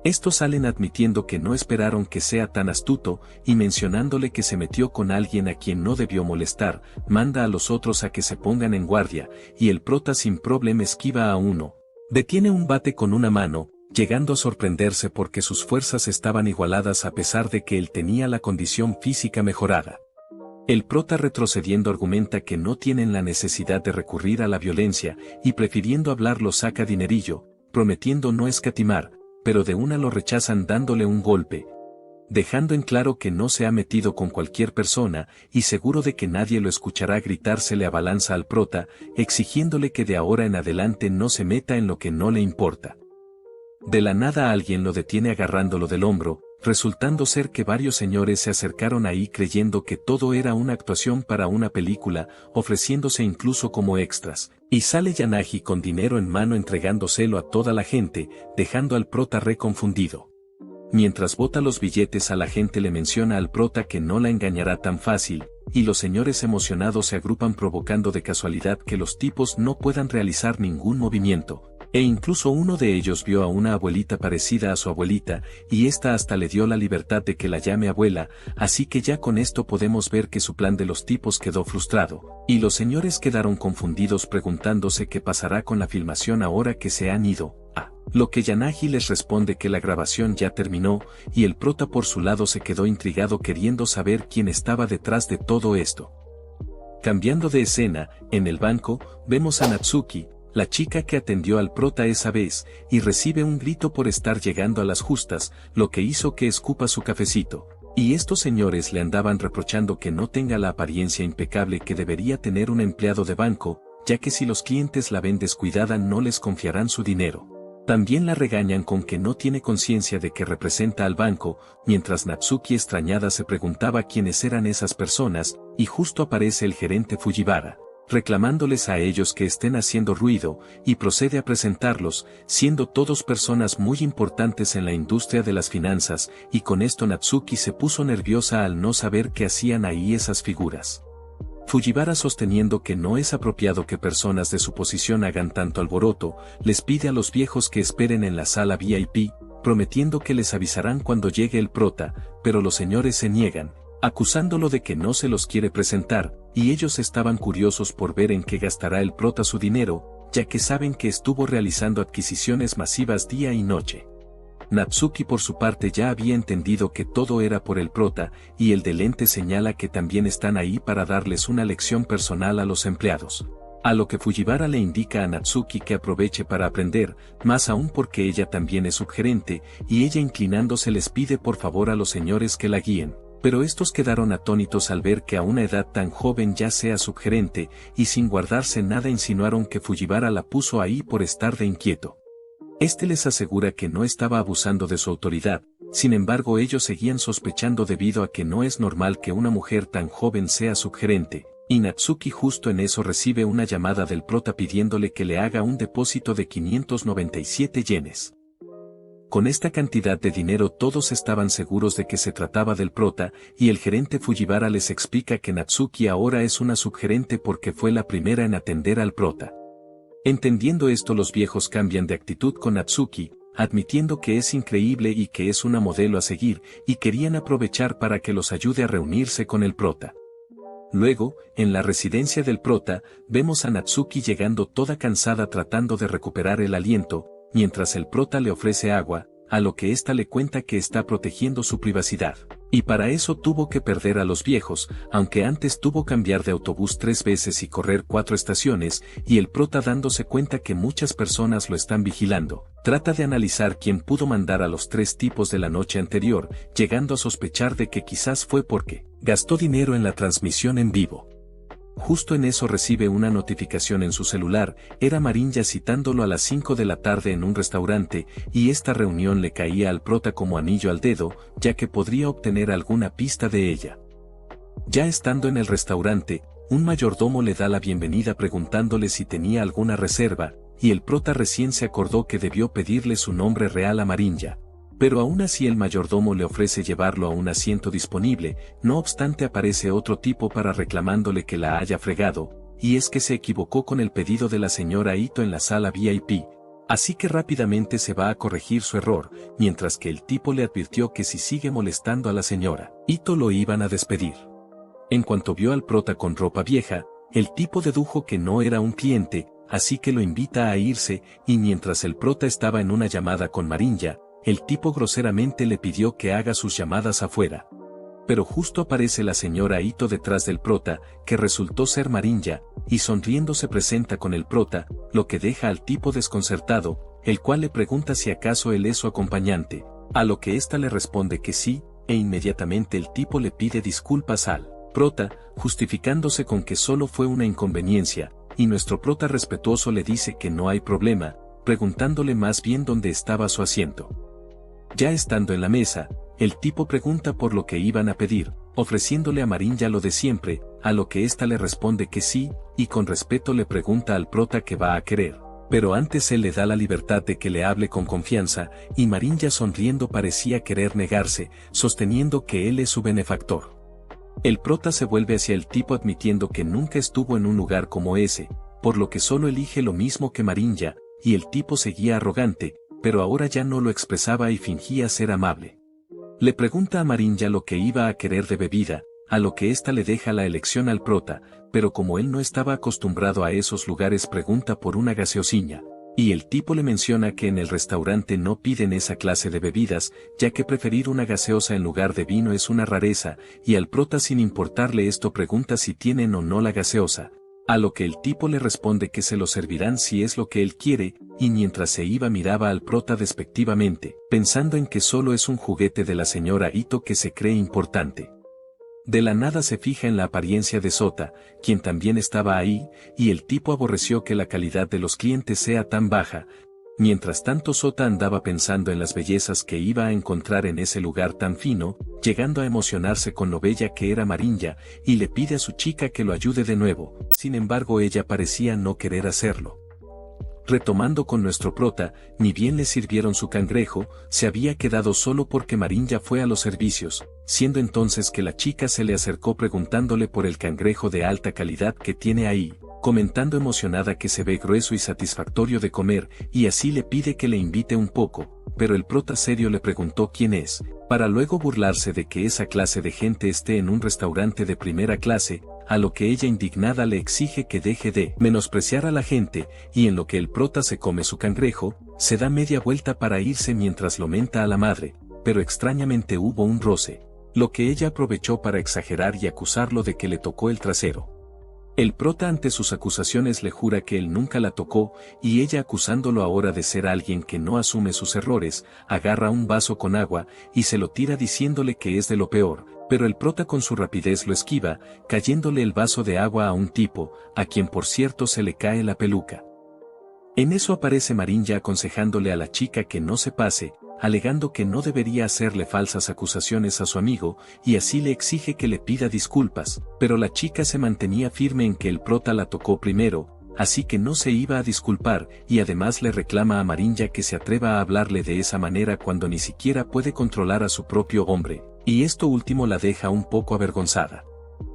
Estos salen admitiendo que no esperaron que sea tan astuto, y mencionándole que se metió con alguien a quien no debió molestar, manda a los otros a que se pongan en guardia, y el prota sin problema esquiva a uno. Detiene un bate con una mano, llegando a sorprenderse porque sus fuerzas estaban igualadas a pesar de que él tenía la condición física mejorada. El prota, retrocediendo, argumenta que no tienen la necesidad de recurrir a la violencia, y prefiriendo hablarlo saca dinerillo, prometiendo no escatimar, pero de una lo rechazan dándole un golpe, dejando en claro que no se ha metido con cualquier persona, y seguro de que nadie lo escuchará gritar, se le abalanza al prota, exigiéndole que de ahora en adelante no se meta en lo que no le importa. De la nada alguien lo detiene agarrándolo del hombro, resultando ser que varios señores se acercaron ahí creyendo que todo era una actuación para una película, ofreciéndose incluso como extras, y sale Yanagi con dinero en mano entregándoselo a toda la gente, dejando al prota reconfundido. Mientras bota los billetes a la gente, le menciona al prota que no la engañará tan fácil, y los señores emocionados se agrupan, provocando de casualidad que los tipos no puedan realizar ningún movimiento. E incluso uno de ellos vio a una abuelita parecida a su abuelita, y ésta hasta le dio la libertad de que la llame abuela, así que ya con esto podemos ver que su plan de los tipos quedó frustrado, y los señores quedaron confundidos preguntándose qué pasará con la filmación ahora que se han ido. Lo que Yanagi les responde que la grabación ya terminó, y el prota por su lado se quedó intrigado queriendo saber quién estaba detrás de todo esto. Cambiando de escena, en el banco, vemos a Natsuki, la chica que atendió al prota esa vez, y recibe un grito por estar llegando a las justas, lo que hizo que escupa su cafecito. Y estos señores le andaban reprochando que no tenga la apariencia impecable que debería tener un empleado de banco, ya que si los clientes la ven descuidada no les confiarán su dinero. También la regañan con que no tiene conciencia de que representa al banco, mientras Natsuki extrañada se preguntaba quiénes eran esas personas, y justo aparece el gerente Fujiwara, reclamándoles a ellos que estén haciendo ruido, y procede a presentarlos, siendo todos personas muy importantes en la industria de las finanzas, y con esto Natsuki se puso nerviosa al no saber qué hacían ahí esas figuras. Fujiwara, sosteniendo que no es apropiado que personas de su posición hagan tanto alboroto, les pide a los viejos que esperen en la sala VIP, prometiendo que les avisarán cuando llegue el prota, pero los señores se niegan, acusándolo de que no se los quiere presentar, y ellos estaban curiosos por ver en qué gastará el prota su dinero, ya que saben que estuvo realizando adquisiciones masivas día y noche. Natsuki por su parte ya había entendido que todo era por el prota, y el de lente señala que también están ahí para darles una lección personal a los empleados. A lo que Fujiwara le indica a Natsuki que aproveche para aprender, más aún porque ella también es subgerente, y ella inclinándose les pide por favor a los señores que la guíen. Pero estos quedaron atónitos al ver que a una edad tan joven ya sea subgerente, y sin guardarse nada insinuaron que Fujiwara la puso ahí por estar de inquieto. Este les asegura que no estaba abusando de su autoridad, Sin embargo ellos seguían sospechando debido a que no es normal que una mujer tan joven sea subgerente, y Natsuki justo en eso recibe una llamada del prota pidiéndole que le haga un depósito de 597 yenes. Con esta cantidad de dinero todos estaban seguros de que se trataba del prota, y el gerente Fujiwara les explica que Natsuki ahora es una subgerente porque fue la primera en atender al prota. Entendiendo esto los viejos cambian de actitud con Natsuki, admitiendo que es increíble y que es una modelo a seguir, y querían aprovechar para que los ayude a reunirse con el prota. Luego, en la residencia del prota, vemos a Natsuki llegando toda cansada tratando de recuperar el aliento, mientras el prota le ofrece agua, a lo que ésta le cuenta que está protegiendo su privacidad. Y para eso tuvo que perder a los viejos, aunque antes tuvo que cambiar de autobús 3 veces y correr 4 estaciones, y el prota dándose cuenta que muchas personas lo están vigilando, trata de analizar quién pudo mandar a los 3 tipos de la noche anterior, llegando a sospechar de que quizás fue porque gastó dinero en la transmisión en vivo. Justo en eso recibe una notificación en su celular, era Marinya citándolo a las 5 de la tarde en un restaurante, y esta reunión le caía al prota como anillo al dedo, ya que podría obtener alguna pista de ella. Ya estando en el restaurante, un mayordomo le da la bienvenida preguntándole si tenía alguna reserva, y el prota recién se acordó que debió pedirle su nombre real a Marinya. Pero aún así el mayordomo le ofrece llevarlo a un asiento disponible, no obstante aparece otro tipo para reclamándole que la haya fregado, y es que se equivocó con el pedido de la señora Ito en la sala VIP, así que rápidamente se va a corregir su error, mientras que el tipo le advirtió que si sigue molestando a la señora Ito lo iban a despedir. En cuanto vio al prota con ropa vieja, el tipo dedujo que no era un cliente, así que lo invita a irse, y mientras el prota estaba en una llamada con Marinya, el tipo groseramente le pidió que haga sus llamadas afuera. Pero justo aparece la señora Ito detrás del prota, que resultó ser Marinya, y sonriendo se presenta con el prota, lo que deja al tipo desconcertado, el cual le pregunta si acaso él es su acompañante, a lo que ésta le responde que sí, e inmediatamente el tipo le pide disculpas al prota, justificándose con que solo fue una inconveniencia, y nuestro prota respetuoso le dice que no hay problema, preguntándole más bien dónde estaba su asiento. Ya estando en la mesa, el tipo pregunta por lo que iban a pedir, ofreciéndole a Marinya lo de siempre, a lo que ésta le responde que sí, y con respeto le pregunta al prota qué va a querer. Pero antes él le da la libertad de que le hable con confianza, y Marinya sonriendo parecía querer negarse, sosteniendo que él es su benefactor. El prota se vuelve hacia el tipo admitiendo que nunca estuvo en un lugar como ese, por lo que solo elige lo mismo que Marinya, y el tipo seguía arrogante, pero ahora ya no lo expresaba y fingía ser amable. Le pregunta a Marinya lo que iba a querer de bebida, a lo que ésta le deja la elección al prota, pero como él no estaba acostumbrado a esos lugares pregunta por una gaseosiña, y el tipo le menciona que en el restaurante no piden esa clase de bebidas, ya que preferir una gaseosa en lugar de vino es una rareza, y al prota sin importarle esto pregunta si tienen o no la gaseosa. A lo que el tipo le responde que se lo servirán si es lo que él quiere, y mientras se iba miraba al prota despectivamente, pensando en que solo es un juguete de la señora Ito que se cree importante. De la nada se fija en la apariencia de Sota, quien también estaba ahí, y el tipo aborreció que la calidad de los clientes sea tan baja. Mientras tanto Sota andaba pensando en las bellezas que iba a encontrar en ese lugar tan fino, llegando a emocionarse con lo bella que era Marinya, y le pide a su chica que lo ayude de nuevo, sin embargo ella parecía no querer hacerlo. Retomando con nuestro prota, ni bien le sirvieron su cangrejo, se había quedado solo porque Marinya fue a los servicios, siendo entonces que la chica se le acercó preguntándole por el cangrejo de alta calidad que tiene ahí, comentando emocionada que se ve grueso y satisfactorio de comer, y así le pide que le invite un poco, pero el prota serio le preguntó quién es, para luego burlarse de que esa clase de gente esté en un restaurante de primera clase, a lo que ella indignada le exige que deje de menospreciar a la gente, y en lo que el prota se come su cangrejo, se da media vuelta para irse mientras lo menta a la madre, pero extrañamente hubo un roce, lo que ella aprovechó para exagerar y acusarlo de que le tocó el trasero. El prota ante sus acusaciones le jura que él nunca la tocó, y ella acusándolo ahora de ser alguien que no asume sus errores, agarra un vaso con agua, y se lo tira diciéndole que es de lo peor, pero el prota con su rapidez lo esquiva, cayéndole el vaso de agua a un tipo, a quien por cierto se le cae la peluca. En eso aparece Marinya aconsejándole a la chica que no se pase, alegando que no debería hacerle falsas acusaciones a su amigo, y así le exige que le pida disculpas, pero la chica se mantenía firme en que el prota la tocó primero, así que no se iba a disculpar, y además le reclama a Mariña que se atreva a hablarle de esa manera cuando ni siquiera puede controlar a su propio hombre, y esto último la deja un poco avergonzada.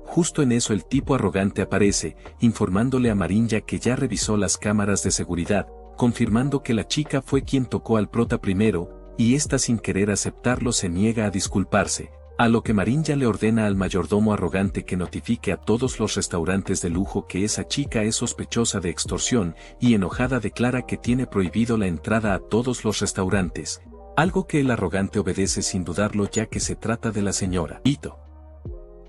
Justo en eso el tipo arrogante aparece, informándole a Mariña que ya revisó las cámaras de seguridad, confirmando que la chica fue quien tocó al prota primero, y ésta sin querer aceptarlo se niega a disculparse, a lo que Mariña le ordena al mayordomo arrogante que notifique a todos los restaurantes de lujo que esa chica es sospechosa de extorsión, y enojada declara que tiene prohibido la entrada a todos los restaurantes, algo que el arrogante obedece sin dudarlo ya que se trata de la señora Ito.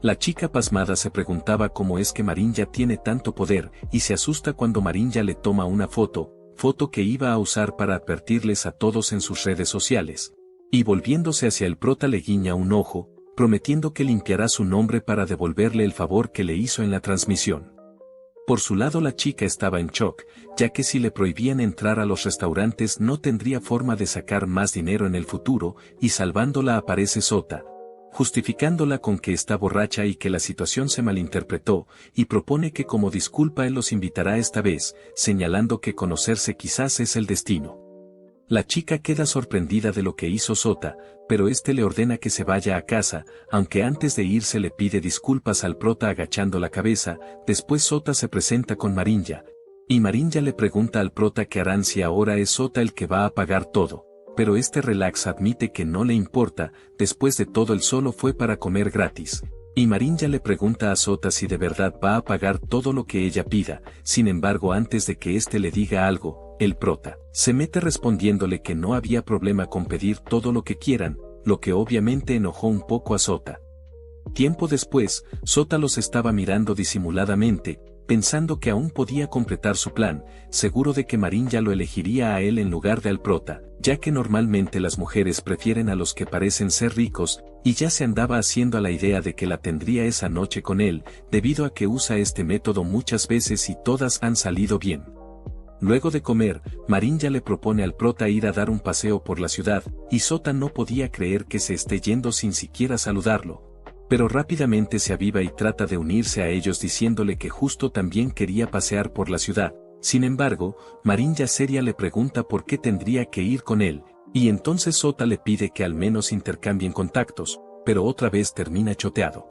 La chica pasmada se preguntaba cómo es que Mariña tiene tanto poder, y se asusta cuando Mariña le toma una foto que iba a usar para advertirles a todos en sus redes sociales. Y volviéndose hacia el prota le guiña un ojo, prometiendo que limpiará su nombre para devolverle el favor que le hizo en la transmisión. Por su lado la chica estaba en shock, ya que si le prohibían entrar a los restaurantes no tendría forma de sacar más dinero en el futuro, y salvándola aparece Sota, justificándola con que está borracha y que la situación se malinterpretó, y propone que como disculpa él los invitará esta vez, señalando que conocerse quizás es el destino. La chica queda sorprendida de lo que hizo Sota, pero este le ordena que se vaya a casa, aunque antes de irse le pide disculpas al prota agachando la cabeza. Después Sota se presenta con Mariña, y Mariña le pregunta al prota qué harán si ahora es Sota el que va a pagar todo. Pero este relax admite que no le importa, después de todo él solo fue para comer gratis. Y Mariña le pregunta a Sota si de verdad va a pagar todo lo que ella pida, sin embargo antes de que éste le diga algo, el prota se mete respondiéndole que no había problema con pedir todo lo que quieran, lo que obviamente enojó un poco a Sota. Tiempo después, Sota los estaba mirando disimuladamente, pensando que aún podía completar su plan, seguro de que Mariña lo elegiría a él en lugar de al prota, ya que normalmente las mujeres prefieren a los que parecen ser ricos, y ya se andaba haciendo a la idea de que la tendría esa noche con él, debido a que usa este método muchas veces y todas han salido bien. Luego de comer, Mariña le propone al prota ir a dar un paseo por la ciudad, y Sota no podía creer que se esté yendo sin siquiera saludarlo. Pero rápidamente se aviva y trata de unirse a ellos diciéndole que justo también quería pasear por la ciudad. Sin embargo, Mariña seria le pregunta por qué tendría que ir con él, y entonces Sota le pide que al menos intercambien contactos, pero otra vez termina choteado.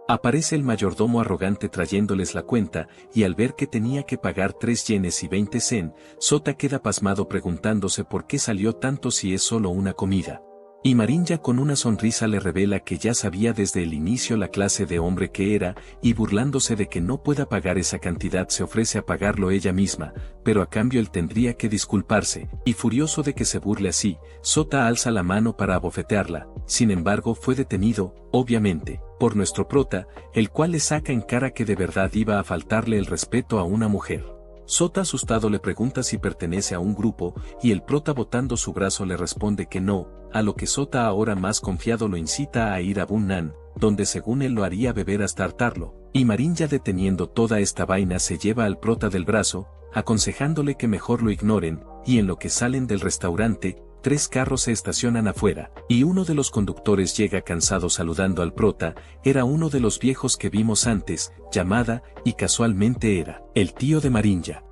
Aparece el mayordomo arrogante trayéndoles la cuenta, y al ver que tenía que pagar 3 yenes y 20 sen, Sota queda pasmado preguntándose por qué salió tanto si es solo una comida. Y Mariña con una sonrisa le revela que ya sabía desde el inicio la clase de hombre que era, y burlándose de que no pueda pagar esa cantidad se ofrece a pagarlo ella misma, pero a cambio él tendría que disculparse, y furioso de que se burle así, Sota alza la mano para abofetearla, sin embargo fue detenido, obviamente, por nuestro prota, el cual le saca en cara que de verdad iba a faltarle el respeto a una mujer. Sota asustado le pregunta si pertenece a un grupo, y el prota botando su brazo le responde que no, a lo que Sota ahora más confiado lo incita a ir a Bunnan, donde según él lo haría beber hasta hartarlo, y Mariña deteniendo toda esta vaina se lleva al prota del brazo, aconsejándole que mejor lo ignoren, y en lo que salen del restaurante, 3 carros se estacionan afuera, y uno de los conductores llega cansado saludando al prota, era uno de los viejos que vimos antes, Yamada, y casualmente era el tío de Mariña.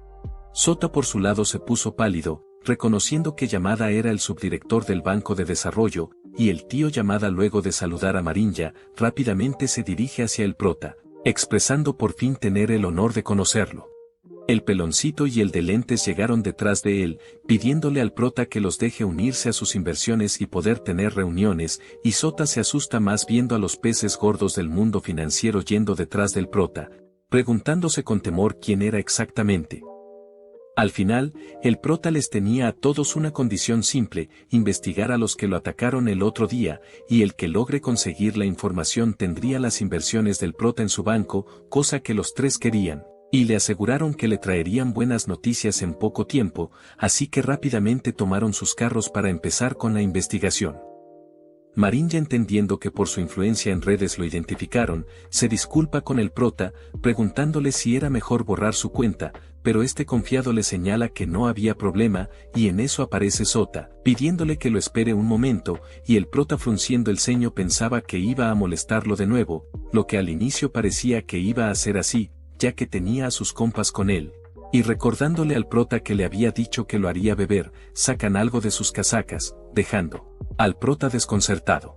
Sota por su lado se puso pálido, reconociendo que Yamada era el subdirector del Banco de Desarrollo, y el tío Yamada luego de saludar a Mariña, rápidamente se dirige hacia el prota, expresando por fin tener el honor de conocerlo. El peloncito y el de lentes llegaron detrás de él, pidiéndole al prota que los deje unirse a sus inversiones y poder tener reuniones, y Sota se asusta más viendo a los peces gordos del mundo financiero yendo detrás del prota, preguntándose con temor quién era exactamente. Al final, el prota les tenía a todos una condición simple, investigar a los que lo atacaron el otro día, y el que logre conseguir la información tendría las inversiones del prota en su banco, cosa que los 3 querían. Y le aseguraron que le traerían buenas noticias en poco tiempo, así que rápidamente tomaron sus carros para empezar con la investigación. Marín, ya entendiendo que por su influencia en redes lo identificaron, se disculpa con el prota, preguntándole si era mejor borrar su cuenta, pero este confiado le señala que no había problema, y en eso aparece Sota, pidiéndole que lo espere un momento, y el prota, frunciendo el ceño, pensaba que iba a molestarlo de nuevo, lo que al inicio parecía que iba a ser así, ya que tenía a sus compas con él. Y recordándole al prota que le había dicho que lo haría beber, sacan algo de sus casacas, dejando al prota desconcertado.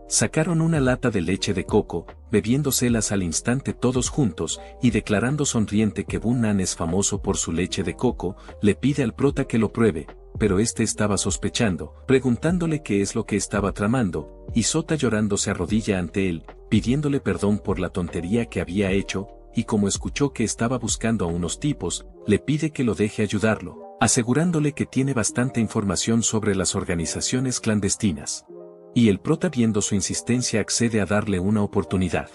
Sacaron una lata de leche de coco, bebiéndoselas al instante todos juntos, y declarando sonriente que Bunnan es famoso por su leche de coco, le pide al prota que lo pruebe, pero este estaba sospechando, preguntándole qué es lo que estaba tramando, y Sota, llorando, se arrodilla ante él, pidiéndole perdón por la tontería que había hecho, y como escuchó que estaba buscando a unos tipos, le pide que lo deje ayudarlo, asegurándole que tiene bastante información sobre las organizaciones clandestinas. Y el prota, viendo su insistencia, accede a darle una oportunidad.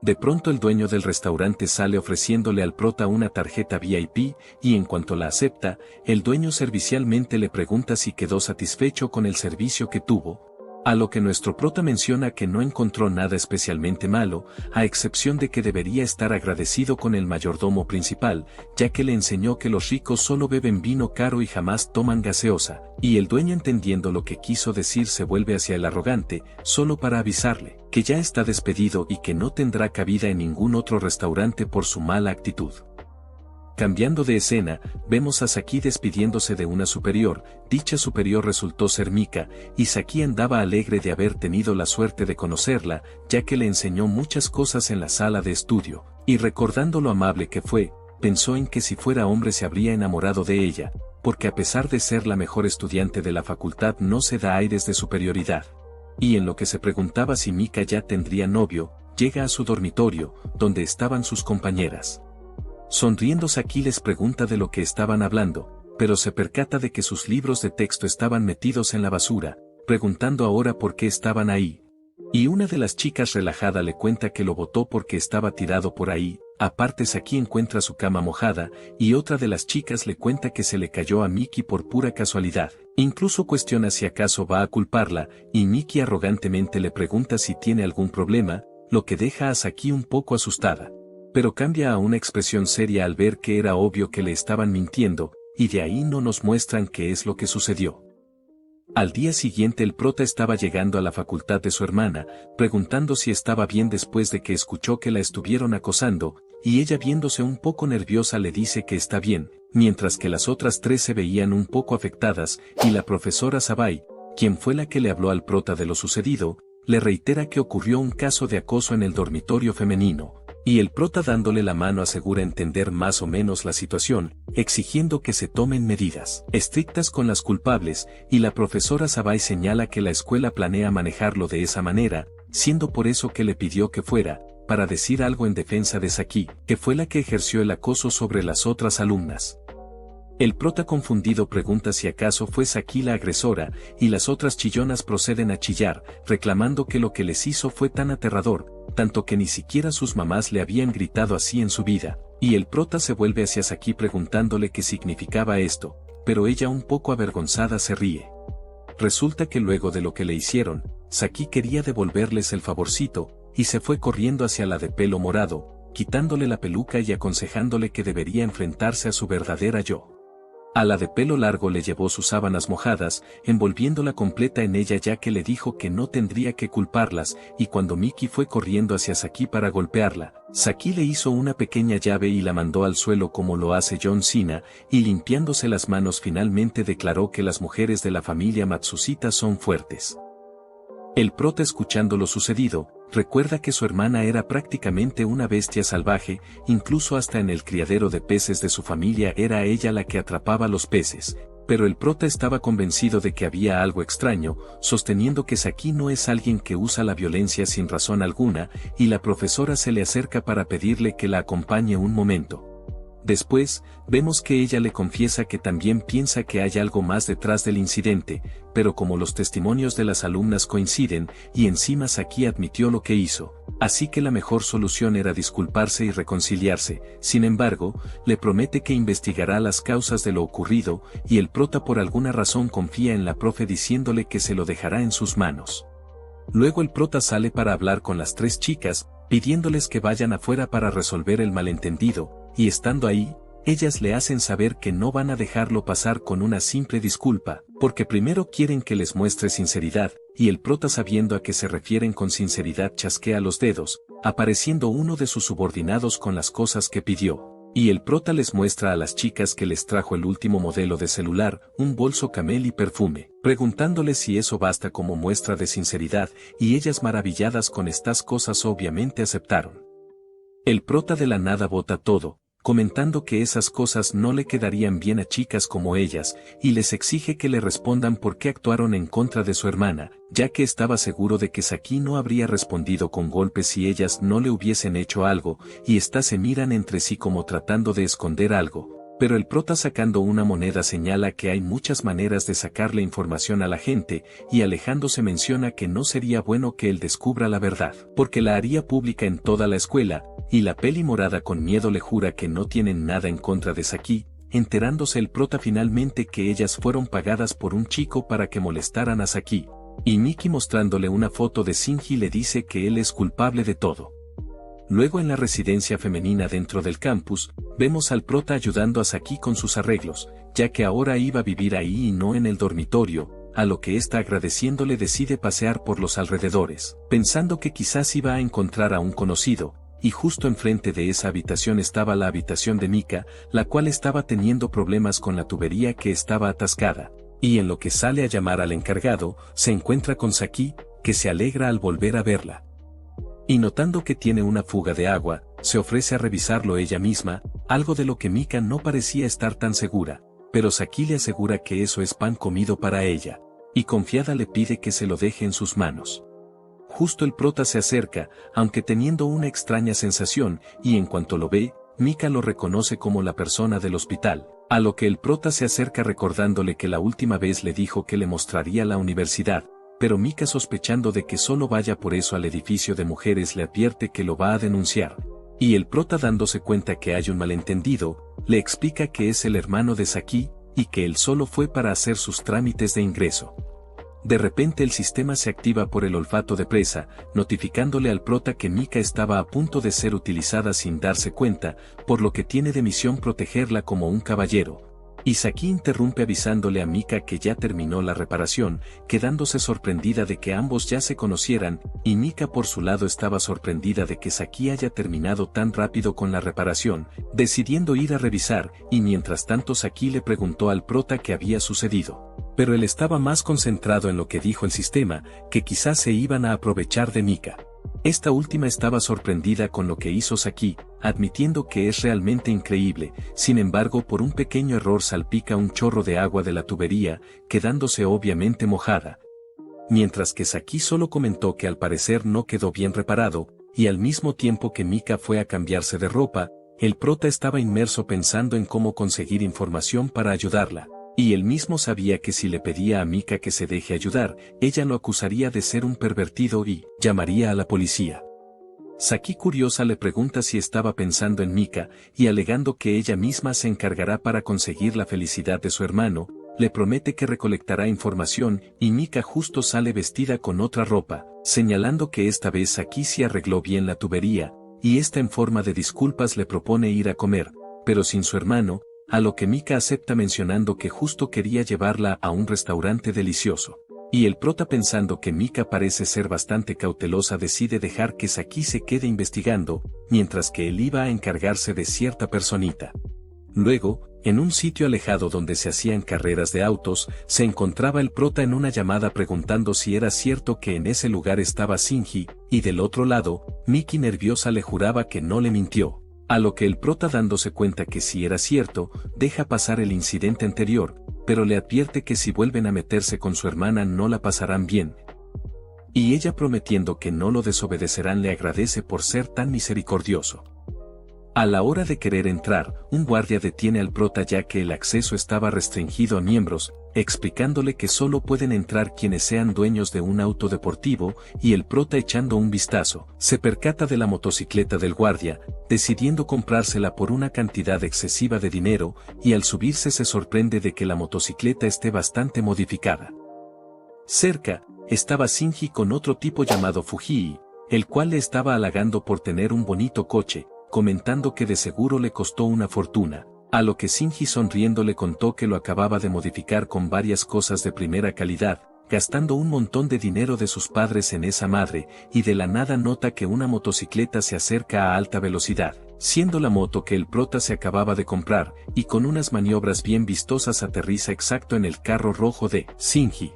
De pronto el dueño del restaurante sale ofreciéndole al prota una tarjeta VIP, y en cuanto la acepta, el dueño servicialmente le pregunta si quedó satisfecho con el servicio que tuvo, a lo que nuestro prota menciona que no encontró nada especialmente malo, a excepción de que debería estar agradecido con el mayordomo principal, ya que le enseñó que los ricos solo beben vino caro y jamás toman gaseosa, y el dueño, entendiendo lo que quiso decir, se vuelve hacia el arrogante, solo para avisarle que ya está despedido y que no tendrá cabida en ningún otro restaurante por su mala actitud. Cambiando de escena, vemos a Saki despidiéndose de una superior. Dicha superior resultó ser Mika, y Saki andaba alegre de haber tenido la suerte de conocerla, ya que le enseñó muchas cosas en la sala de estudio, y recordando lo amable que fue, pensó en que si fuera hombre se habría enamorado de ella, porque a pesar de ser la mejor estudiante de la facultad no se da aires de superioridad. Y en lo que se preguntaba si Mika ya tendría novio, llega a su dormitorio, donde estaban sus compañeras. Sonriendo, Saki les pregunta de lo que estaban hablando, pero se percata de que sus libros de texto estaban metidos en la basura, preguntando ahora por qué estaban ahí. Y una de las chicas, relajada, le cuenta que lo botó porque estaba tirado por ahí. Aparte, Saki encuentra su cama mojada, y otra de las chicas le cuenta que se le cayó a Miki por pura casualidad. Incluso cuestiona si acaso va a culparla, y Miki arrogantemente le pregunta si tiene algún problema, lo que deja a Saki un poco asustada. Pero cambia a una expresión seria al ver que era obvio que le estaban mintiendo, y de ahí no nos muestran qué es lo que sucedió. Al día siguiente el prota estaba llegando a la facultad de su hermana, preguntando si estaba bien después de que escuchó que la estuvieron acosando, y ella, viéndose un poco nerviosa, le dice que está bien, mientras que las otras tres se veían un poco afectadas, y la profesora Sabai, quien fue la que le habló al prota de lo sucedido, le reitera que ocurrió un caso de acoso en el dormitorio femenino. Y el prota, dándole la mano, asegura entender más o menos la situación, exigiendo que se tomen medidas estrictas con las culpables, y la profesora Sabai señala que la escuela planea manejarlo de esa manera, siendo por eso que le pidió que fuera, para decir algo en defensa de Saki, que fue la que ejerció el acoso sobre las otras alumnas. El prota, confundido, pregunta si acaso fue Saki la agresora, y las otras chillonas proceden a chillar, reclamando que lo que les hizo fue tan aterrador, tanto que ni siquiera sus mamás le habían gritado así en su vida, y el prota se vuelve hacia Saki preguntándole qué significaba esto, pero ella, un poco avergonzada, se ríe. Resulta que luego de lo que le hicieron, Saki quería devolverles el favorcito, y se fue corriendo hacia la de pelo morado, quitándole la peluca y aconsejándole que debería enfrentarse a su verdadera yo. A la de pelo largo le llevó sus sábanas mojadas, envolviéndola completa en ella, ya que le dijo que no tendría que culparlas, y cuando Miki fue corriendo hacia Saki para golpearla, Saki le hizo una pequeña llave y la mandó al suelo como lo hace John Cena, y limpiándose las manos finalmente declaró que las mujeres de la familia Matsushita son fuertes. El prota, escuchando lo sucedido, recuerda que su hermana era prácticamente una bestia salvaje, incluso hasta en el criadero de peces de su familia era ella la que atrapaba los peces, pero el prota estaba convencido de que había algo extraño, sosteniendo que Saki no es alguien que usa la violencia sin razón alguna, y la profesora se le acerca para pedirle que la acompañe un momento. Después, vemos que ella le confiesa que también piensa que hay algo más detrás del incidente, pero como los testimonios de las alumnas coinciden, y encima Saki admitió lo que hizo, así que la mejor solución era disculparse y reconciliarse. Sin embargo, le promete que investigará las causas de lo ocurrido, y el prota por alguna razón confía en la profe diciéndole que se lo dejará en sus manos. Luego el prota sale para hablar con las 3 chicas, pidiéndoles que vayan afuera para resolver el malentendido, y estando ahí, ellas le hacen saber que no van a dejarlo pasar con una simple disculpa, porque primero quieren que les muestre sinceridad, y el prota sabiendo a qué se refieren con sinceridad chasquea los dedos, apareciendo uno de sus subordinados con las cosas que pidió. Y el prota les muestra a las chicas que les trajo el último modelo de celular, un bolso camel y perfume, preguntándoles si eso basta como muestra de sinceridad, y ellas maravilladas con estas cosas obviamente aceptaron. El prota de la nada bota todo, comentando que esas cosas no le quedarían bien a chicas como ellas, y les exige que le respondan por qué actuaron en contra de su hermana, ya que estaba seguro de que Saki no habría respondido con golpes si ellas no le hubiesen hecho algo, y estas se miran entre sí como tratando de esconder algo. Pero el prota sacando una moneda señala que hay muchas maneras de sacarle información a la gente, y alejándose menciona que no sería bueno que él descubra la verdad, porque la haría pública en toda la escuela, y la peli morada con miedo le jura que no tienen nada en contra de Saki, enterándose el prota finalmente que ellas fueron pagadas por un chico para que molestaran a Saki, y Miki mostrándole una foto de Shinji le dice que él es culpable de todo. Luego en la residencia femenina dentro del campus, vemos al prota ayudando a Saki con sus arreglos, ya que ahora iba a vivir ahí y no en el dormitorio, a lo que ésta agradeciéndole decide pasear por los alrededores, pensando que quizás iba a encontrar a un conocido, y justo enfrente de esa habitación estaba la habitación de Mika, la cual estaba teniendo problemas con la tubería que estaba atascada, y en lo que sale a llamar al encargado, se encuentra con Saki, que se alegra al volver a verla. Y notando que tiene una fuga de agua, se ofrece a revisarlo ella misma, algo de lo que Mika no parecía estar tan segura, pero Saki le asegura que eso es pan comido para ella, y confiada le pide que se lo deje en sus manos. Justo el prota se acerca, aunque teniendo una extraña sensación, y en cuanto lo ve, Mika lo reconoce como la persona del hospital, a lo que el prota se acerca recordándole que la última vez le dijo que le mostraría la universidad, pero Mika sospechando de que solo vaya por eso al edificio de mujeres le advierte que lo va a denunciar, y el prota dándose cuenta que hay un malentendido, le explica que es el hermano de Saki, y que él solo fue para hacer sus trámites de ingreso. De repente el sistema se activa por el olfato de presa, notificándole al prota que Mika estaba a punto de ser utilizada sin darse cuenta, por lo que tiene de misión protegerla como un caballero. Y Saki interrumpe avisándole a Mika que ya terminó la reparación, quedándose sorprendida de que ambos ya se conocieran, y Mika por su lado estaba sorprendida de que Saki haya terminado tan rápido con la reparación, decidiendo ir a revisar, y mientras tanto Saki le preguntó al prota qué había sucedido. Pero él estaba más concentrado en lo que dijo el sistema, que quizás se iban a aprovechar de Mika. Esta última estaba sorprendida con lo que hizo Saki, admitiendo que es realmente increíble, sin embargo por un pequeño error salpica un chorro de agua de la tubería, quedándose obviamente mojada. Mientras que Saki solo comentó que al parecer no quedó bien reparado, y al mismo tiempo que Mika fue a cambiarse de ropa, el prota estaba inmerso pensando en cómo conseguir información para ayudarla. Y él mismo sabía que si le pedía a Mika que se deje ayudar, ella lo acusaría de ser un pervertido y llamaría a la policía. Saki curiosa le pregunta si estaba pensando en Mika, y alegando que ella misma se encargará para conseguir la felicidad de su hermano, le promete que recolectará información, y Mika justo sale vestida con otra ropa, señalando que esta vez Saki sí arregló bien la tubería, y esta en forma de disculpas le propone ir a comer, pero sin su hermano, a lo que Mika acepta mencionando que justo quería llevarla a un restaurante delicioso. Y el prota pensando que Mika parece ser bastante cautelosa decide dejar que Saki se quede investigando, mientras que él iba a encargarse de cierta personita. Luego, en un sitio alejado donde se hacían carreras de autos, se encontraba el prota en una llamada preguntando si era cierto que en ese lugar estaba Shinji, y del otro lado, Miki nerviosa le juraba que no le mintió. A lo que el prota dándose cuenta que sí era cierto, deja pasar el incidente anterior, pero le advierte que si vuelven a meterse con su hermana no la pasarán bien. Y ella prometiendo que no lo desobedecerán le agradece por ser tan misericordioso. A la hora de querer entrar, un guardia detiene al prota ya que el acceso estaba restringido a miembros, explicándole que solo pueden entrar quienes sean dueños de un auto deportivo, y el prota echando un vistazo, se percata de la motocicleta del guardia, decidiendo comprársela por una cantidad excesiva de dinero, y al subirse se sorprende de que la motocicleta esté bastante modificada. Cerca, estaba Shinji con otro tipo llamado Fujii, el cual le estaba halagando por tener un bonito coche, comentando que de seguro le costó una fortuna, a lo que Shinji sonriendo le contó que lo acababa de modificar con varias cosas de primera calidad, gastando un montón de dinero de sus padres en esa madre, y de la nada nota que una motocicleta se acerca a alta velocidad, siendo la moto que el prota se acababa de comprar, y con unas maniobras bien vistosas aterriza exacto en el carro rojo de Shinji.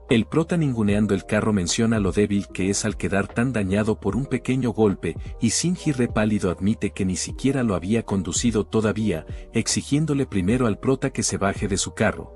El prota ninguneando el carro menciona lo débil que es al quedar tan dañado por un pequeño golpe, y Shinji repálido admite que ni siquiera lo había conducido todavía, exigiéndole primero al prota que se baje de su carro.